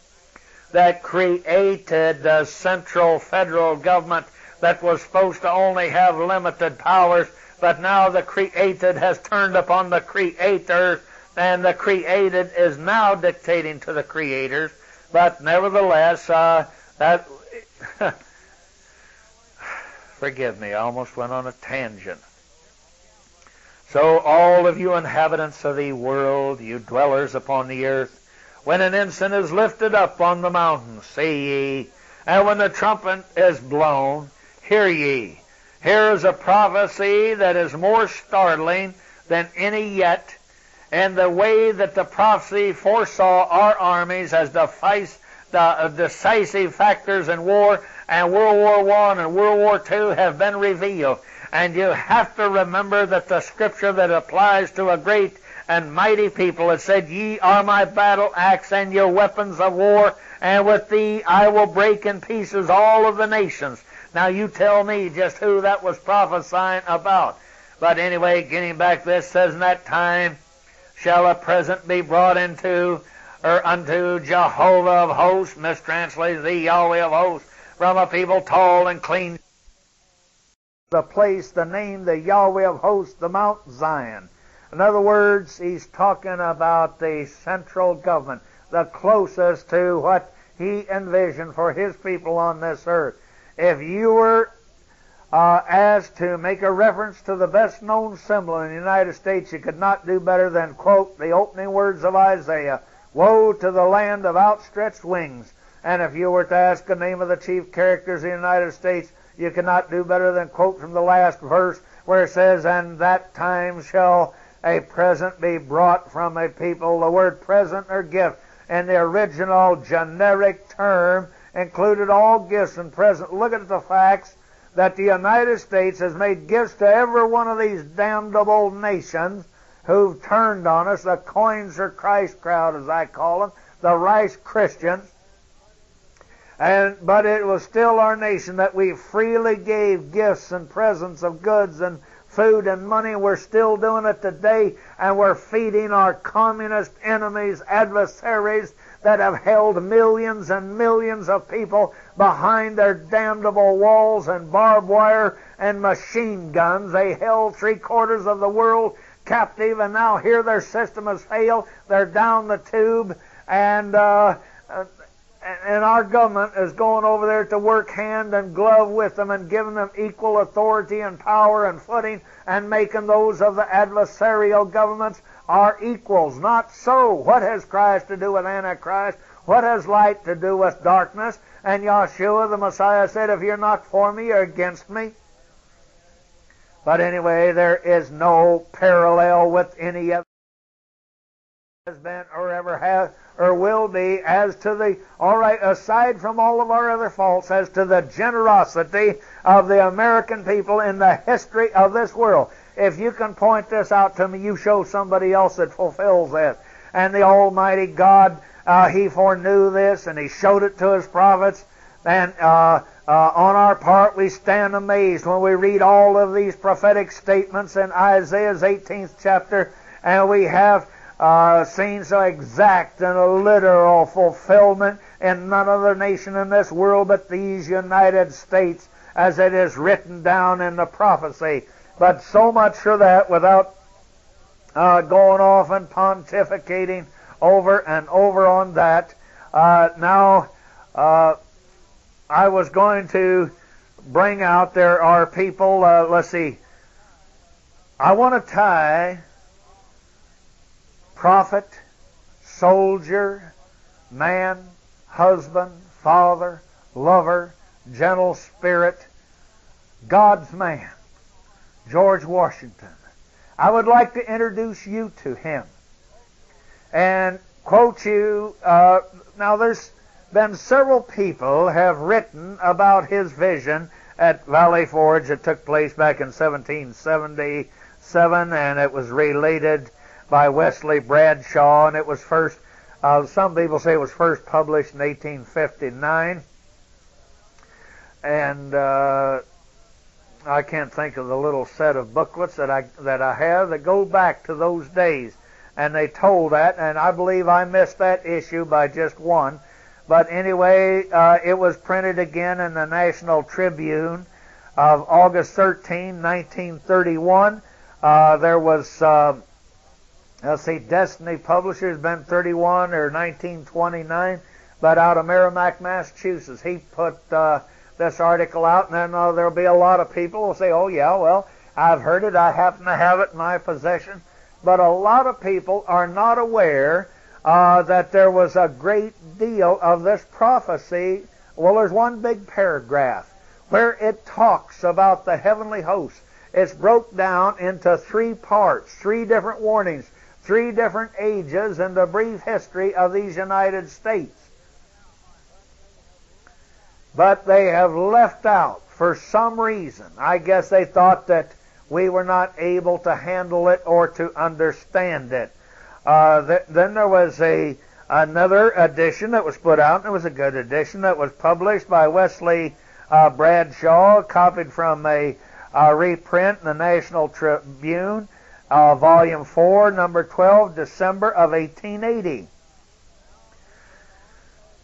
that created the central federal government that was supposed to only have limited powers, but now the created has turned upon the creators, and the created is now dictating to the creators. But nevertheless, that forgive me, I almost went on a tangent. So all of you inhabitants of the world, you dwellers upon the earth, when an ensign is lifted up on the mountains, see ye, and when the trumpet is blown, hear ye. Here is a prophecy that is more startling than any yet, and the way that the prophecy foresaw our armies as the decisive factors in war, and World War I and World War II have been revealed. And you have to remember that the scripture that applies to a great and mighty people, it said, ye are my battle axe and your weapons of war, and with thee I will break in pieces all of the nations. Now you tell me just who that was prophesying about. But anyway, getting back to this, says, in that time shall a present be brought unto Jehovah of hosts, mistranslated, the Yahweh of hosts, from a people tall and clean. The place, the name, the Yahweh of hosts, the Mount Zion. In other words, he's talking about the central government, the closest to what he envisioned for his people on this earth. If you were asked to make a reference to the best known symbol in the United States, you could not do better than quote the opening words of Isaiah, woe to the land of outstretched wings. And if you were to ask the name of the chief characters in the United States, you cannot do better than quote from the last verse where it says, and that time shall a present be brought from a people. The word present or gift in the original generic term included all gifts and presents. Look at the facts that the United States has made gifts to every one of these damnable nations who've turned on us, the coins or Christ crowd as I call them, the Rice Christians. But it was still our nation that we freely gave gifts and presents of goods and food and money. We're still doing it today, and we're feeding our communist enemies, adversaries that have held millions and millions of people behind their damnable walls and barbed wire and machine guns. They held 3/4 of the world captive, and now here their system has failed. They're down the tube, and our government is going over there to work hand and glove with them and giving them equal authority and power and footing and making those of the adversarial governments our equals. Not so. What has Christ to do with Antichrist? What has light to do with darkness? And Yahshua, the Messiah, said, if you're not for me, you're against me. But anyway, there is no parallel with any of has been or ever has or will be as to the, all right, aside from all of our other faults, as to the generosity of the American people in the history of this world. If you can point this out to me, you show somebody else that fulfills this. And the Almighty God, He foreknew this, and He showed it to His prophets. And on our part, we stand amazed when we read all of these prophetic statements in Isaiah's 18th chapter, and we have seen so exact and a literal fulfillment in none other nation in this world but these United States, as it is written down in the prophecy. But so much for that, without going off and pontificating over and over on that. Now, I was going to bring out, there are people, let's see, I want to tie prophet, soldier, man, husband, father, lover, gentle spirit, God's man, George Washington. I would like to introduce you to him and quote you. Now, there's been several people have written about his vision at Valley Forge. It took place back in 1777, and it was related by Wesley Bradshaw, and it was first, some people say it was first published in 1859. And I can't think of the little set of booklets that I have that go back to those days. And they told that, and I believe I missed that issue by just one. But anyway, it was printed again in the National Tribune of August 13, 1931. There was, let's see, Destiny Publishers, been 31 or 1929, but out of Merrimack, Massachusetts. He put this article out, and then there'll be a lot of people who will say, oh yeah, well, I've heard it, I happen to have it in my possession. But a lot of people are not aware that there was a great deal of this prophecy. Well, there's one big paragraph where it talks about the heavenly host. It's broke down into 3 parts, 3 different warnings, 3 different ages in the brief history of these United States. But they have left out, for some reason, I guess they thought that we were not able to handle it or to understand it. Then there was another edition that was put out, and it was a good edition, that was published by Wesley Bradshaw, copied from a reprint in the National Tribune, Volume 4, Number 12, December of 1880.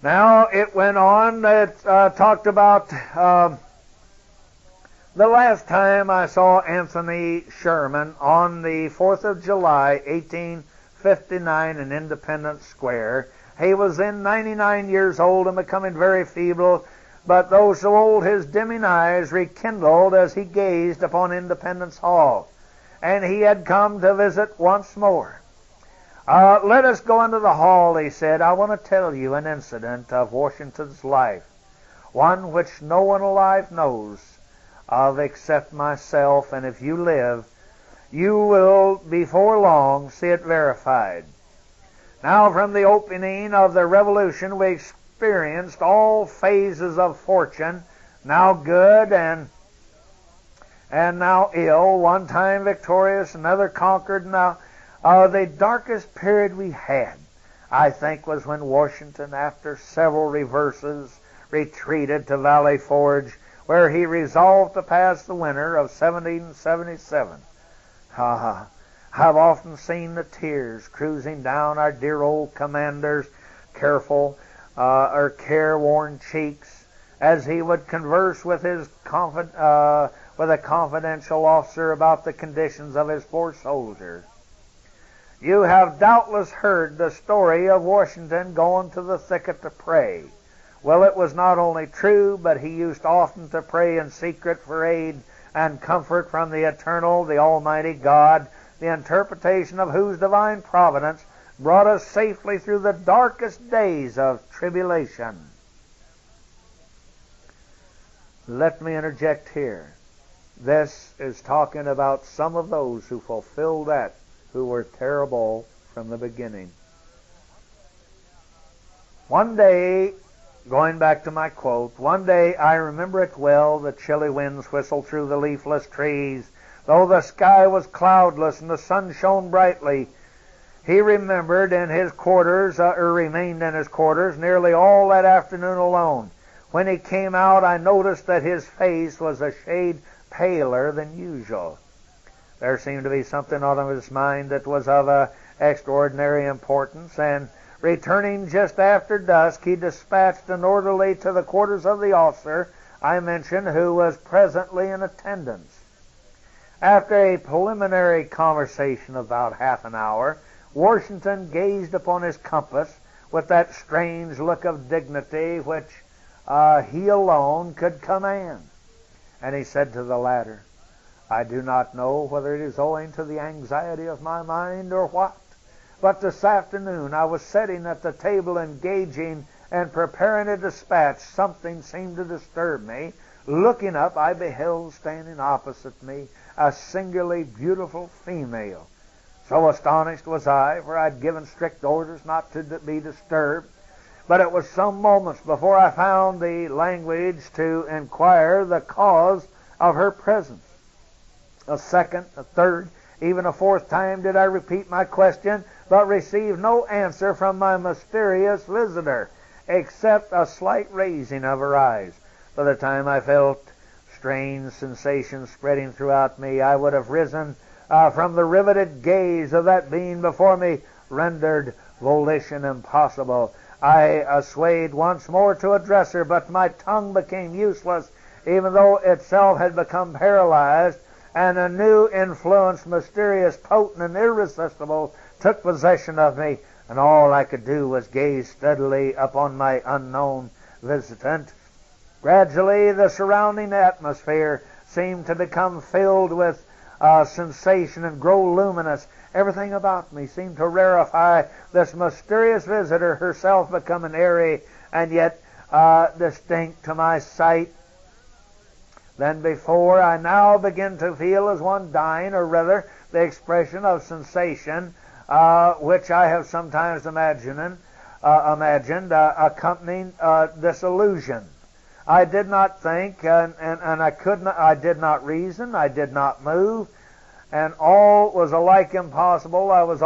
Now, it went on, it talked about the last time I saw Anthony Sherman on the 4th of July, 1859 in Independence Square. He was then 99 years old and becoming very feeble, but though so old, his dimming eyes rekindled as he gazed upon Independence Hall, and he had come to visit once more. Let us go into the hall, he said. I want to tell you an incident of Washington's life, one which no one alive knows of except myself, and if you live, you will before long see it verified. Now, from the opening of the Revolution, we experienced all phases of fortune, now good and now ill, one time victorious, another conquered. Now, the darkest period we had, I think, was when Washington, after several reverses, retreated to Valley Forge, where he resolved to pass the winter of 1777. I've often seen the tears cruising down our dear old commander's careful or careworn cheeks as he would converse with his with a confidential officer about the conditions of his poor soldiers. You have doubtless heard the story of Washington going to the thicket to pray. Well, it was not only true, but he used often to pray in secret for aid and comfort from the eternal, the almighty God, the interpretation of whose divine providence brought us safely through the darkest days of tribulation. Let me interject here. This is talking about some of those who fulfilled that, who were terrible from the beginning. One day, going back to my quote, one day, I remember it well, the chilly winds whistled through the leafless trees. Though the sky was cloudless and the sun shone brightly, he remembered in his quarters, or remained in his quarters, nearly all that afternoon alone. When he came out, I noticed that his face was a shade paler than usual. There seemed to be something on his mind that was of extraordinary importance, and returning just after dusk, he dispatched an orderly to the quarters of the officer I mentioned, who was presently in attendance. After a preliminary conversation of about half an hour, Washington gazed upon his compass with that strange look of dignity which he alone could command. And he said to the latter, I do not know whether it is owing to the anxiety of my mind or what, but this afternoon I was sitting at the table engaging and preparing a dispatch. Something seemed to disturb me. Looking up, I beheld standing opposite me a singularly beautiful female. So astonished was I, for I had given strict orders not to be disturbed. But it was some moments before I found the language to inquire the cause of her presence. A second, a third, even a fourth time did I repeat my question, but received no answer from my mysterious visitor, except a slight raising of her eyes. By the time I felt strange sensation spreading throughout me. I would have risen from the riveted gaze of that being before me, rendered volition impossible. I swayed once more to address her, but my tongue became useless, even though itself had become paralyzed, and a new influence, mysterious, potent, and irresistible, took possession of me, and all I could do was gaze steadily upon my unknown visitant. Gradually, the surrounding atmosphere seemed to become filled with sensation and grow luminous. Everything about me seemed to rarefy. This mysterious visitor, herself becoming airy and yet distinct to my sight than before, I now begin to feel as one dying, or rather the expression of sensation, which I have sometimes imagined accompanying this illusion. I did not think, and I could not. I did not reason. I did not move, and all was alike impossible. I was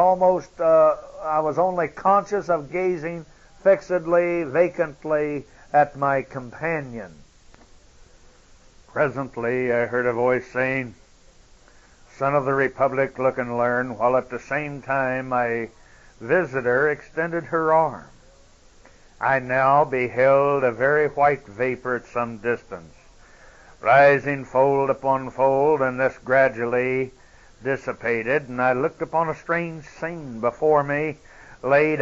only conscious of gazing fixedly, vacantly at my companion. Presently, I heard a voice saying, "Son of the Republic, look and learn," while at the same time my visitor extended her arm. I now beheld a very white vapor at some distance, rising fold upon fold, and this gradually dissipated, and I looked upon a strange scene before me, lay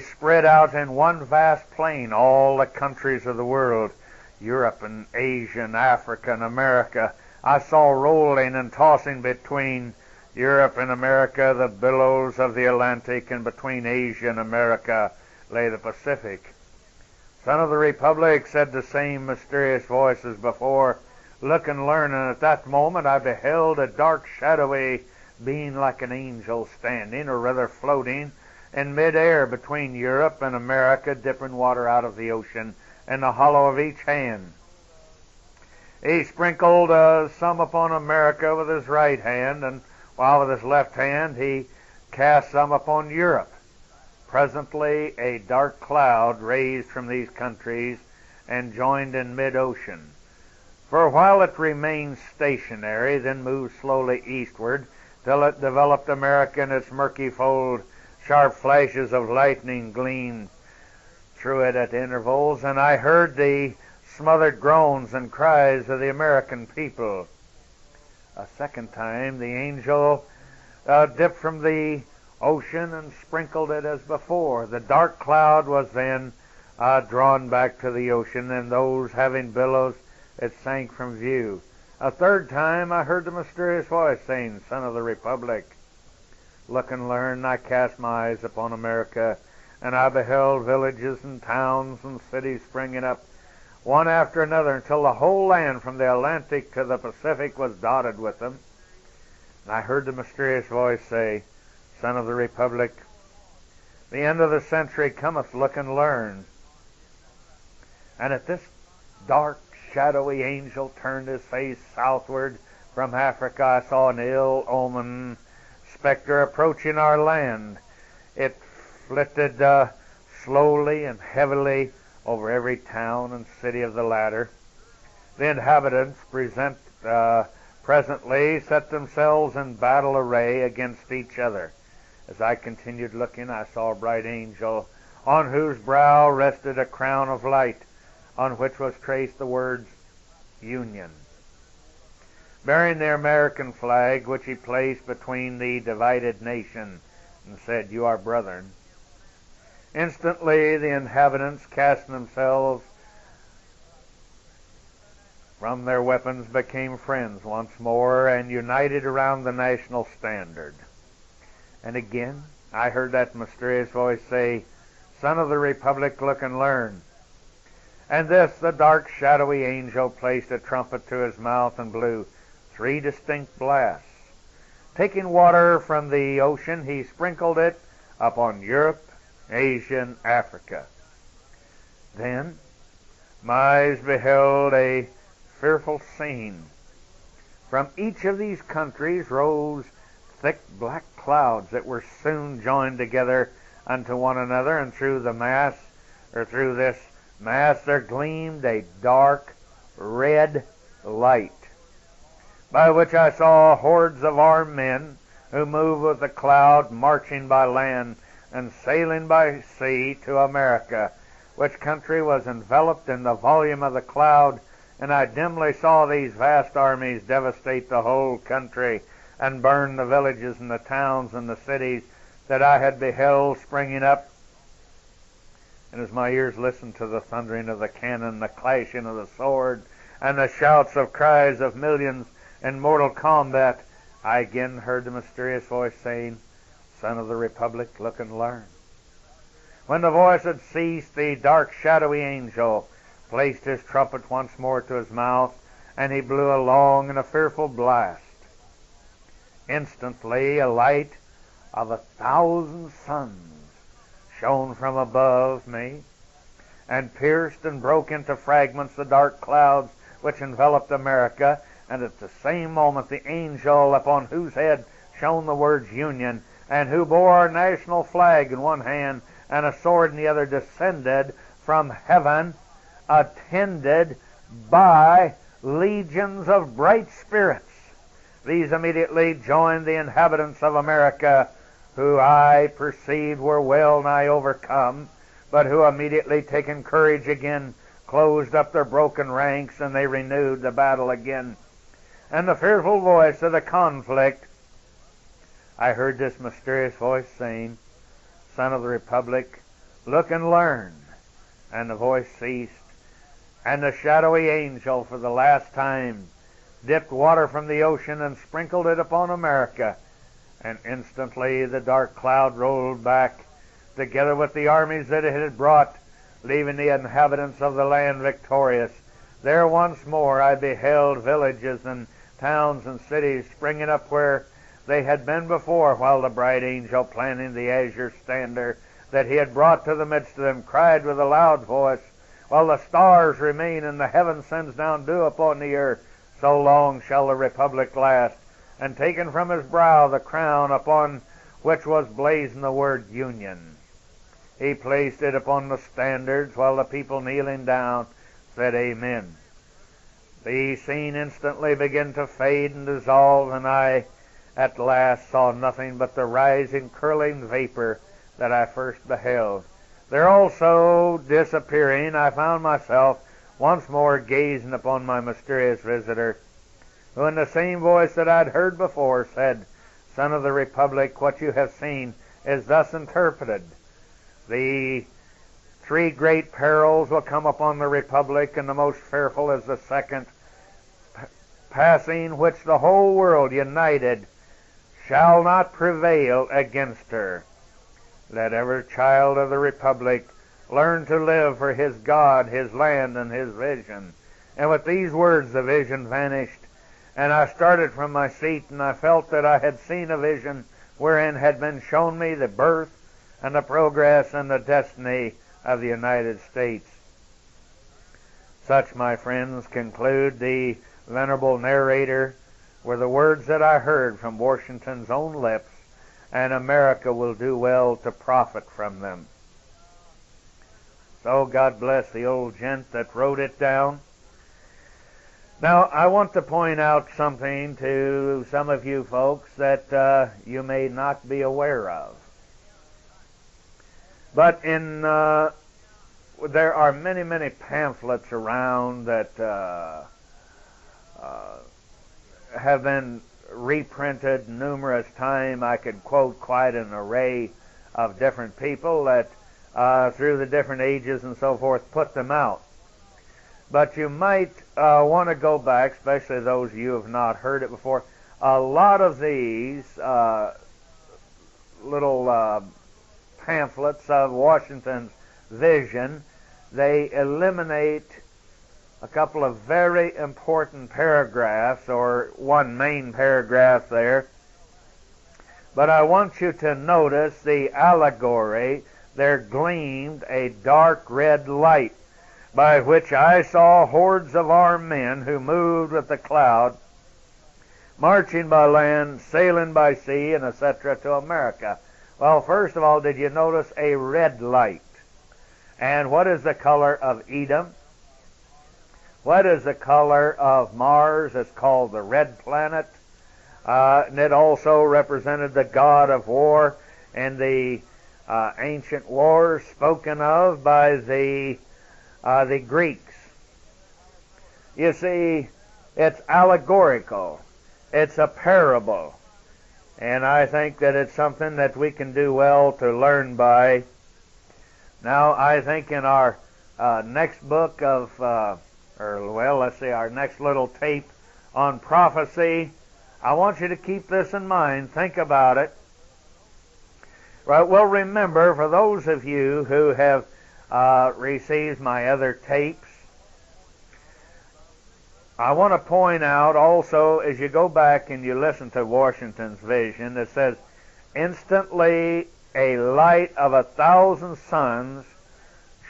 spread out in one vast plain, all the countries of the world, Europe and Asia and Africa and America. I saw rolling and tossing between Europe and America the billows of the Atlantic, and between Asia and America lay the Pacific. "Son of the Republic," said the same mysterious voice as before, "look and learn." And at that moment I beheld a dark, shadowy being like an angel standing, or rather floating, in mid-air between Europe and America, dipping water out of the ocean in the hollow of each hand. He sprinkled some upon America with his right hand, and while with his left hand he cast some upon Europe. Presently a dark cloud raised from these countries and joined in mid-ocean. For a while it remained stationary, then moved slowly eastward, till it developed America in its murky fold. Sharp flashes of lightning gleamed through it at intervals, and I heard the smothered groans and cries of the American people. A second time the angel dipped from the ocean and sprinkled it as before. The dark cloud was then drawn back to the ocean, and those having billows, it sank from view. A third time I heard the mysterious voice saying, "Son of the Republic, look and learn." I cast my eyes upon America, and I beheld villages and towns and cities springing up, one after another, until the whole land from the Atlantic to the Pacific was dotted with them. And I heard the mysterious voice say, "Son of the Republic, the end of the century cometh, look and learn." And at this dark, shadowy angel turned his face southward from Africa, I saw an ill-omened specter approaching our land. It flitted slowly and heavily over every town and city of the latter. The inhabitants presently set themselves in battle array against each other. As I continued looking, I saw a bright angel, on whose brow rested a crown of light, on which was traced the words Union, bearing the American flag, which he placed between the divided nation, and said, "You are brethren." Instantly the inhabitants, casting themselves from their weapons, became friends once more, and united around the national standard. And again I heard that mysterious voice say, "Son of the Republic, look and learn." And this the dark, shadowy angel placed a trumpet to his mouth and blew 3 distinct blasts. Taking water from the ocean, he sprinkled it upon Europe, Asia, and Africa. Then my eyes beheld a fearful scene. From each of these countries rose thick black clouds that were soon joined together unto one another, and through this mass there gleamed a dark red light, by which I saw hordes of armed men who moved with the cloud, marching by land and sailing by sea to America, which country was enveloped in the volume of the cloud, and I dimly saw these vast armies devastate the whole country and burn the villages and the towns and the cities that I had beheld springing up. And as my ears listened to the thundering of the cannon, the clashing of the sword, and the shouts of cries of millions in mortal combat, I again heard the mysterious voice saying, "Son of the Republic, look and learn." When the voice had ceased, the dark, shadowy angel placed his trumpet once more to his mouth, and he blew a long and a fearful blast. Instantly a light of 1,000 suns shone from above me, and pierced and broke into fragments the dark clouds which enveloped America, and at the same moment the angel upon whose head shone the words Union, and who bore our national flag in one hand and a sword in the other, descended from heaven, attended by legions of bright spirits. These immediately joined the inhabitants of America, who I perceived were well nigh overcome, but who immediately taking courage again, closed up their broken ranks, and they renewed the battle again. And the fearful voice of the conflict, I heard this mysterious voice saying, "Son of the Republic, look and learn." And the voice ceased, and the shadowy angel for the last time dipped water from the ocean and sprinkled it upon America, and instantly the dark cloud rolled back, together with the armies that it had brought, leaving the inhabitants of the land victorious. There once more I beheld villages and towns and cities springing up where they had been before, while the bright angel, planting the azure standard that he had brought to the midst of them, cried with a loud voice, while the stars remain and the heaven sends down dew upon the earth, so long shall the Republic last. And taken from his brow the crown upon which was blazoned the word Union, he placed it upon the standards, while the people kneeling down said Amen. The scene instantly began to fade and dissolve, and I at last saw nothing but the rising, curling vapor that I first beheld. There also disappearing, I found myself once more gazing upon my mysterious visitor, who in the same voice that I'd heard before said, "Son of the Republic, what you have seen is thus interpreted. The 3 great perils will come upon the Republic, and the most fearful is the second, passing which the whole world united shall not prevail against her. Let every child of the Republic learn to live for his God, his land, and his vision." And with these words the vision vanished, and I started from my seat, and I felt that I had seen a vision wherein had been shown me the birth and the progress and the destiny of the United States. Such, my friends, conclude the venerable narrator, were the words that I heard from Washington's own lips, and America will do well to profit from them. So God bless the old gent that wrote it down. Now, I want to point out something to some of you folks that you may not be aware of. But there are many, many pamphlets around that have been reprinted numerous times. I could quote quite an array of different people that through the different ages and so forth put them out. But you might want to go back, especially those of you who have not heard it before. A lot of these little pamphlets of Washington's vision, they eliminate a couple of very important paragraphs, or one main paragraph there. But I want you to notice the allegory. There gleamed a dark red light, by which I saw hordes of armed men who moved with the cloud, marching by land, sailing by sea, and etc. to America. Well, first of all, did you notice a red light? And what is the color of Edom? What is the color of Mars? It's called the red planet. And it also represented the god of war and the ancient wars spoken of by the Greeks. You see, it's allegorical. It's a parable. And I think that it's something that we can do well to learn by. Now, I think in our next book of, our next little tape on prophecy, I want you to keep this in mind. Think about it. Right, well, remember, for those of you who have received my other tapes, I want to point out also, as you go back and you listen to Washington's vision, it says, instantly a light of 1,000 suns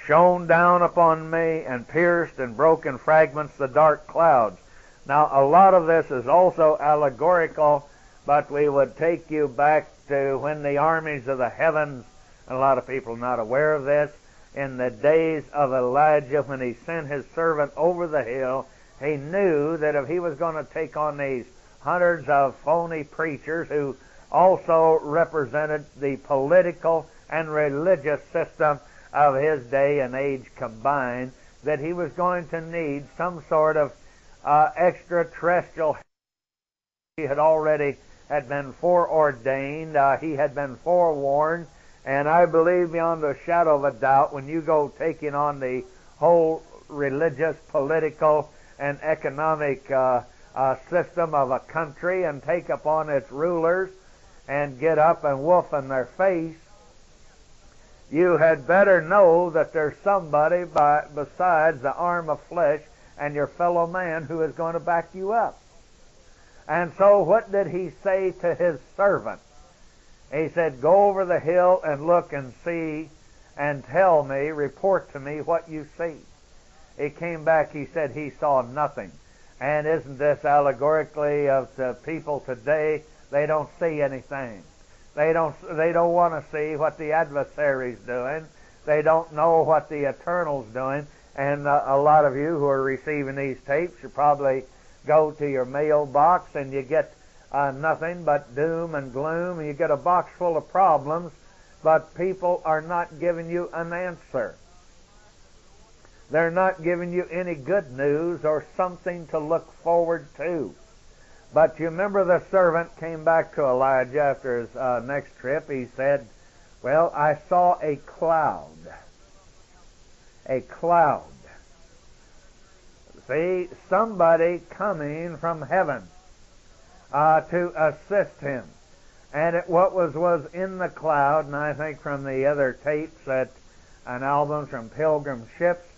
shone down upon me and pierced and broke in fragments the dark clouds. Now, a lot of this is also allegorical, but we would take you back to when the armies of the heavens, and a lot of people are not aware of this, in the days of Elijah when he sent his servant over the hill, he knew that if he was going to take on these hundreds of phony preachers who also represented the political and religious system of his day and age combined, that he was going to need some sort of extraterrestrial. He had already been foreordained. He had been forewarned. And I believe beyond a shadow of a doubt, when you go taking on the whole religious, political, and economic system of a country and take upon its rulers and get up and woof in their face, you had better know that there's somebody besides the arm of flesh and your fellow man who is going to back you up. And so what did he say to his servant? He said, go over the hill and look and see and tell me, report to me what you see. He came back, he said he saw nothing. And isn't this allegorically of the people today? They don't see anything. They don't want to see what the adversary's doing. They don't know what the eternal's doing. And a lot of you who are receiving these tapes, you probably go to your mailbox and you get nothing but doom and gloom, and you get a box full of problems, but people are not giving you an answer. They're not giving you any good news or something to look forward to. But you remember the servant came back to Elijah after his next trip. He said, well, I saw a cloud. A cloud. See, somebody coming from heaven to assist him. And what was in the cloud, and I think from the other tapes and albums from Pilgrim ships,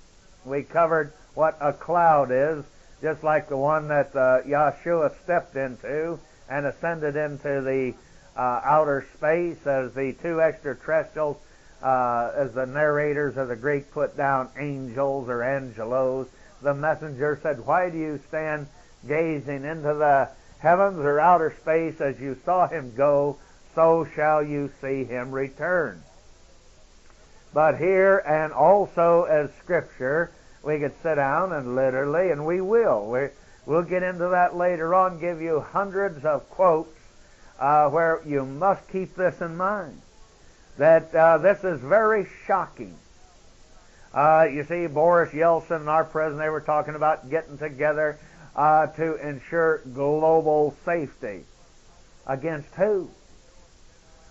we covered what a cloud is, just like the one that Yahshua stepped into and ascended into the outer space as the two extraterrestrials, as the narrators of the Greek put down angels or angelos. The messenger said, why do you stand gazing into the heavens or outer space? As you saw him go, so shall you see him return. But here, and also as Scripture, we could sit down and literally, and we will. We'll get into that later on, give you hundreds of quotes where you must keep this in mind, that this is very shocking. You see, Boris Yeltsin and our president, they were talking about getting together to ensure global safety. Against who?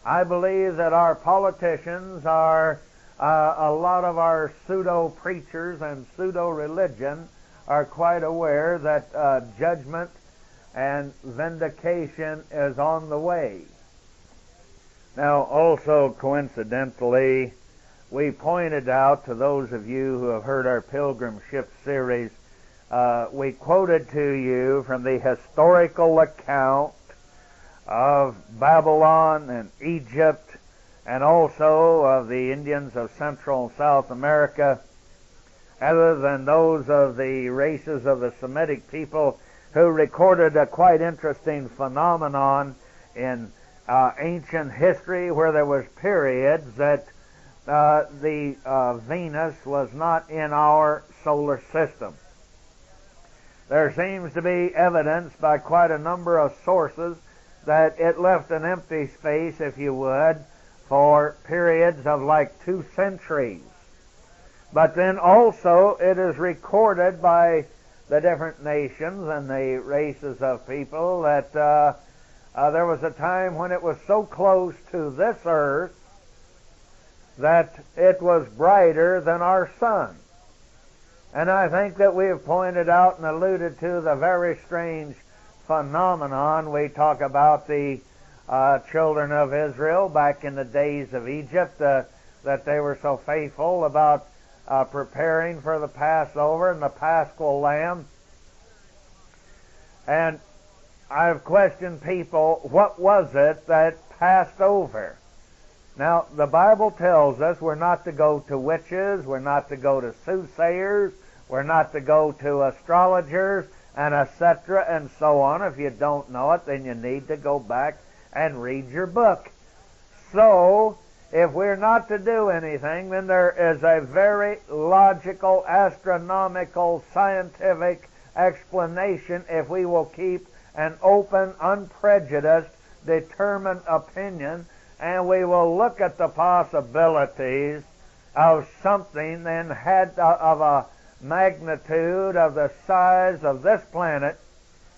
I believe that our politicians are, a lot of our pseudo-preachers and pseudo-religion are quite aware that judgment and vindication is on the way. Now, also coincidentally, we pointed out to those of you who have heard our Pilgrim Ship series, we quoted to you from the historical account of Babylon and Egypt, and also of the Indians of Central and South America, other than those of the races of the Semitic people, who recorded a quite interesting phenomenon in ancient history, where there was periods that the Venus was not in our solar system. There seems to be evidence by quite a number of sources that it left an empty space, if you would, for periods of like 2 centuries. But then also it is recorded by the different nations and the races of people that there was a time when it was so close to this earth that it was brighter than our sun. And I think that we have pointed out and alluded to the very strange phenomenon. We talk about the children of Israel back in the days of Egypt, that they were so faithful about preparing for the Passover and the Paschal Lamb. And I've questioned people, what was it that passed over? Now, the Bible tells us we're not to go to witches, we're not to go to soothsayers, we're not to go to astrologers, and etc., and so on. If you don't know it, then you need to go back and read your book. So, if we're not to do anything, then there is a very logical, astronomical, scientific explanation if we will keep an open, unprejudiced, determined opinion, and we will look at the possibilities of something then had of a magnitude of the size of this planet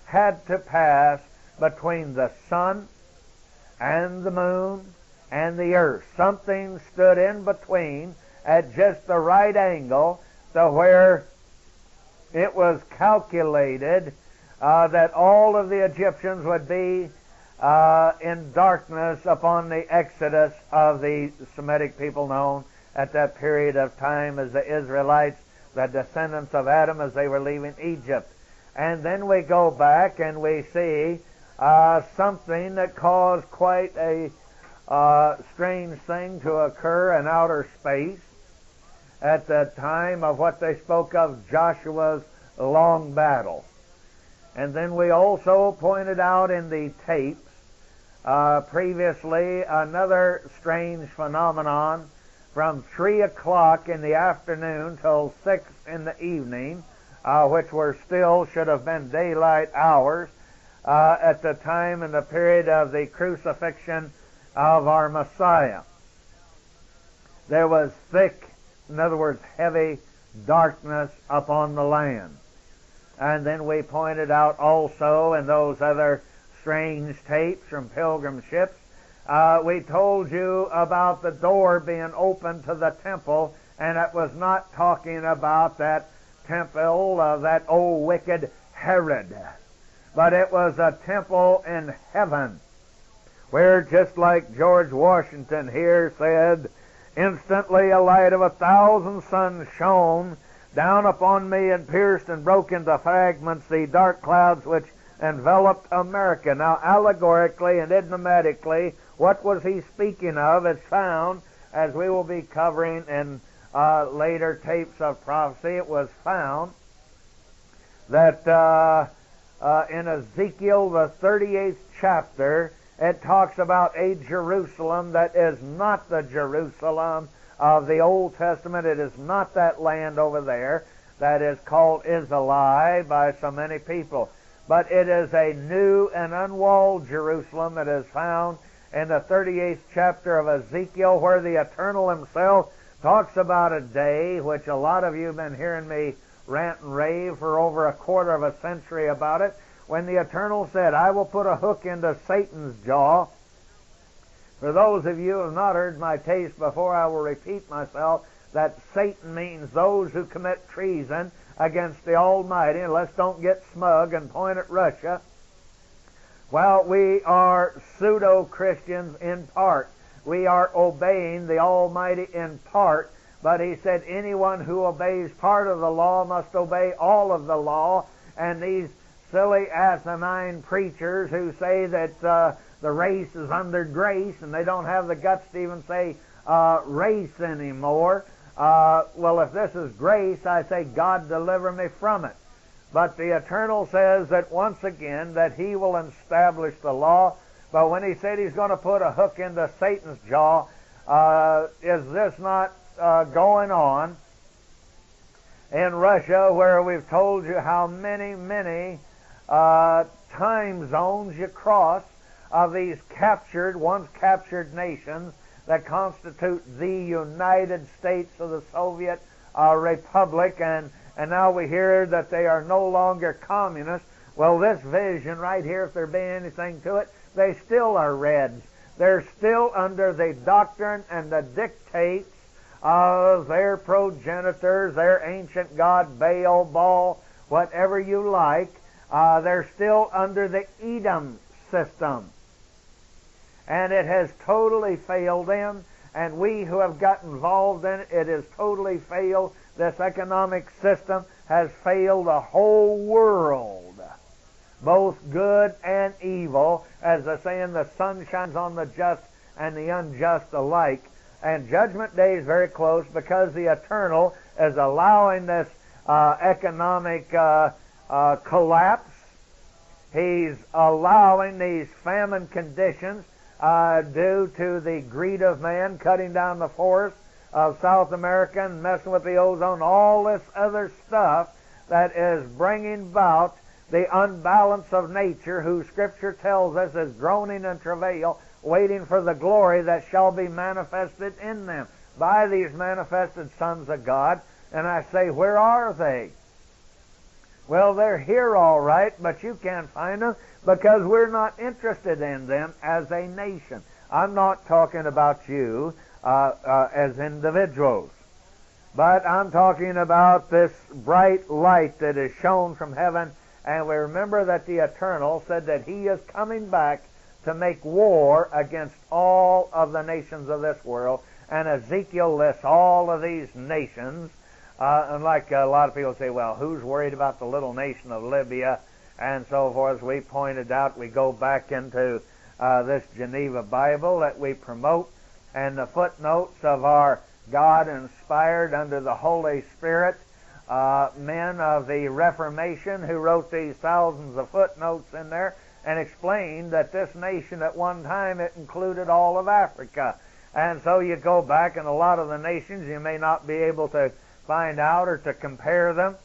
had to pass between the sun and the moon and the earth. Something stood in between at just the right angle to where it was calculated that all of the Egyptians would be in darkness upon the exodus of the Semitic people known at that period of time as the Israelites, the descendants of Adam, as they were leaving Egypt. And then we go back and we see something that caused quite a strange thing to occur in outer space at the time of what they spoke of Joshua's long battle. And then we also pointed out in the tapes previously another strange phenomenon from 3 o'clock in the afternoon till 6 in the evening, which were still should have been daylight hours at the time and the period of the crucifixion of our Messiah. There was thick, in other words, heavy darkness upon the land. And then we pointed out also in those other strange tapes from Pilgrim ships, we told you about the door being open to the temple, and it was not talking about that temple of that old wicked Herod, but it was a temple in heaven, where, just like George Washington here said, instantly a light of 1,000 suns shone down upon me and pierced and broke into fragments the dark clouds which enveloped America. Now, allegorically and idiomatically, what was he speaking of is found, as we will be covering in later tapes of prophecy. It was found that in Ezekiel, the 38th chapter, it talks about a Jerusalem that is not the Jerusalem of the Old Testament. It is not that land over there that is called is a lie by so many people. But it is a new and unwalled Jerusalem that is found in the 38th chapter of Ezekiel, where the Eternal himself talks about a day, which a lot of you have been hearing me rant and rave for over a quarter of a century about it, when the Eternal said, I will put a hook into Satan's jaw. For those of you who have not heard my tapes before, I will repeat myself, that Satan means those who commit treason against the Almighty. And let's don't get smug and point at Russia. Well, we are pseudo-Christians in part. We are obeying the Almighty in part. But he said anyone who obeys part of the law must obey all of the law. And these silly asinine preachers who say that the race is under grace, and they don't have the guts to even say race anymore. Well, if this is grace, I say, God deliver me from it. But the Eternal says that once again that he will establish the law. But when he said he's going to put a hook into Satan's jaw, is this not going on in Russia, where we've told you how many, many time zones you cross of these once captured nations that constitute the United States of the Soviet Republic, and now we hear that they are no longer communist. Well, this vision right here, if there be anything to it, they still are Reds. They're still under the doctrine and the dictates of their progenitors, their ancient god Baal, whatever you like. They're still under the Edom system. And it has totally failed them, and we who have got involved in it, it has totally failed. This economic system has failed the whole world, both good and evil. As they say, the sun shines on the just and the unjust alike. And Judgment Day is very close because the Eternal is allowing this economic collapse. He's allowing these famine conditions due to the greed of man cutting down the forests of South America and messing with the ozone, all this other stuff that is bringing about the unbalance of nature, who Scripture tells us is groaning and travail, waiting for the glory that shall be manifested in them by these manifested sons of God. And I say, where are they? Well, they're here all right, but you can't find them because we're not interested in them as a nation. I'm not talking about you as individuals, but I'm talking about this bright light that is shown from heaven. And we remember that the Eternal said that He is coming back to make war against all of the nations of this world. And Ezekiel lists all of these nations. And like a lot of people say, well, who's worried about the little nation of Libya and so forth? As we pointed out, we go back into this Geneva Bible that we promote, and the footnotes of our God-inspired, under the Holy Spirit, men of the Reformation who wrote these thousands of footnotes in there and explained that this nation at one time, it included all of Africa. And so you go back, and a lot of the nations you may not be able to find out or to compare them.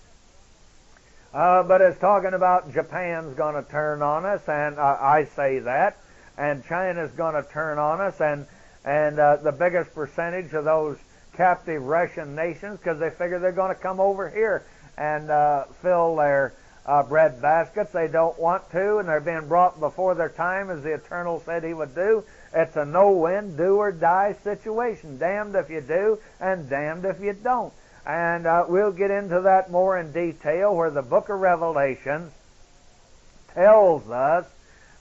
But it's talking about Japan's going to turn on us, and I say that, and China's going to turn on us, and the biggest percentage of those captive Russian nations, because they figure they're going to come over here and fill their bread baskets. They don't want to, and they're being brought before their time, as the Eternal said He would do. It's a no-win, do-or-die situation. Damned if you do, and damned if you don't. And we'll get into that more in detail, where the book of Revelation tells us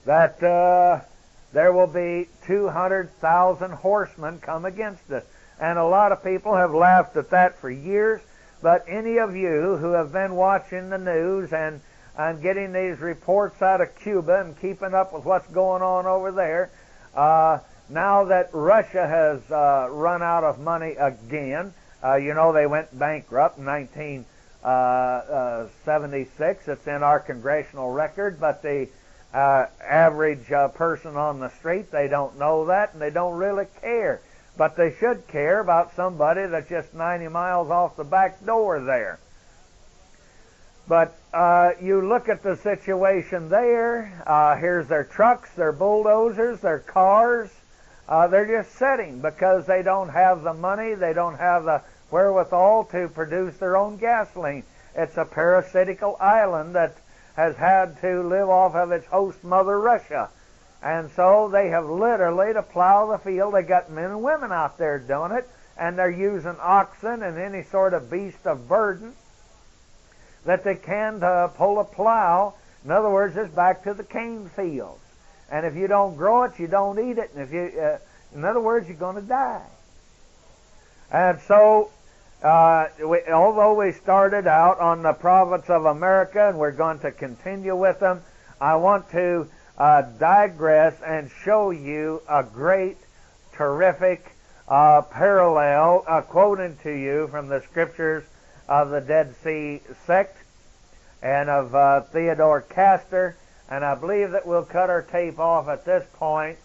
that there will be 200,000 horsemen come against us. And a lot of people have laughed at that for years, but any of you who have been watching the news and getting these reports out of Cuba and keeping up with what's going on over there, now that Russia has run out of money again, you know, they went bankrupt in 1976. It's in our congressional record, but the average person on the street, they don't know that, and they don't really care. But they should care about somebody that's just 90 miles off the back door there. But you look at the situation there. Here's their trucks, their bulldozers, their cars. They're just sitting because they don't have the money. They don't have the wherewithal to produce their own gasoline. It's a parasitical island that has had to live off of its host mother, Russia. And so they have literally, to plow the field, they got men and women out there doing it, and they're using oxen and any sort of beast of burden that they can to pull a plow. In other words, it's back to the cane fields. And if you don't grow it, you don't eat it. And if you, in other words, you're going to die. And so, although we started out on the province of America, and we're going to continue with them, I want to digress and show you a great, terrific parallel, quoting to you from the scriptures of the Dead Sea sect and of Theodore Castor. And I believe that we'll cut our tape off at this point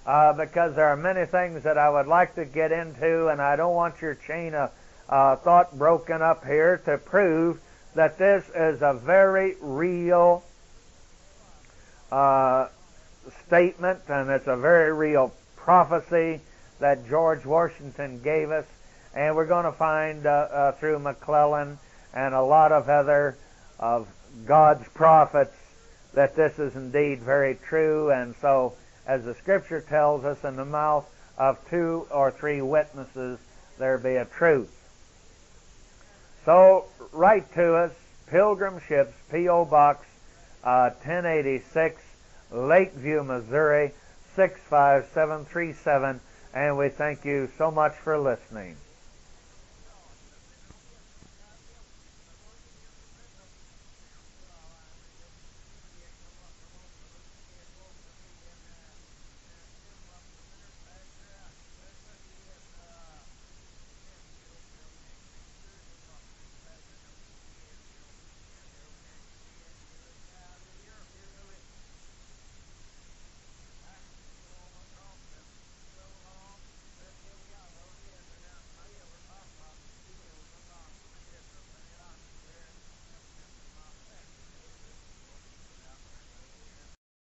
because there are many things that I would like to get into, and I don't want your chain of thought broken up here to prove that this is a very real statement, and it's a very real prophecy that George Washington gave us. And we're going to find through McClellan and a lot of other of God's prophets that this is indeed very true. And so, as the Scripture tells us, in the mouth of 2 or 3 witnesses there be a truth. So, write to us, Pilgrim Ships, P.O. Box 1086, Lakeview, Missouri 65737, and we thank you so much for listening.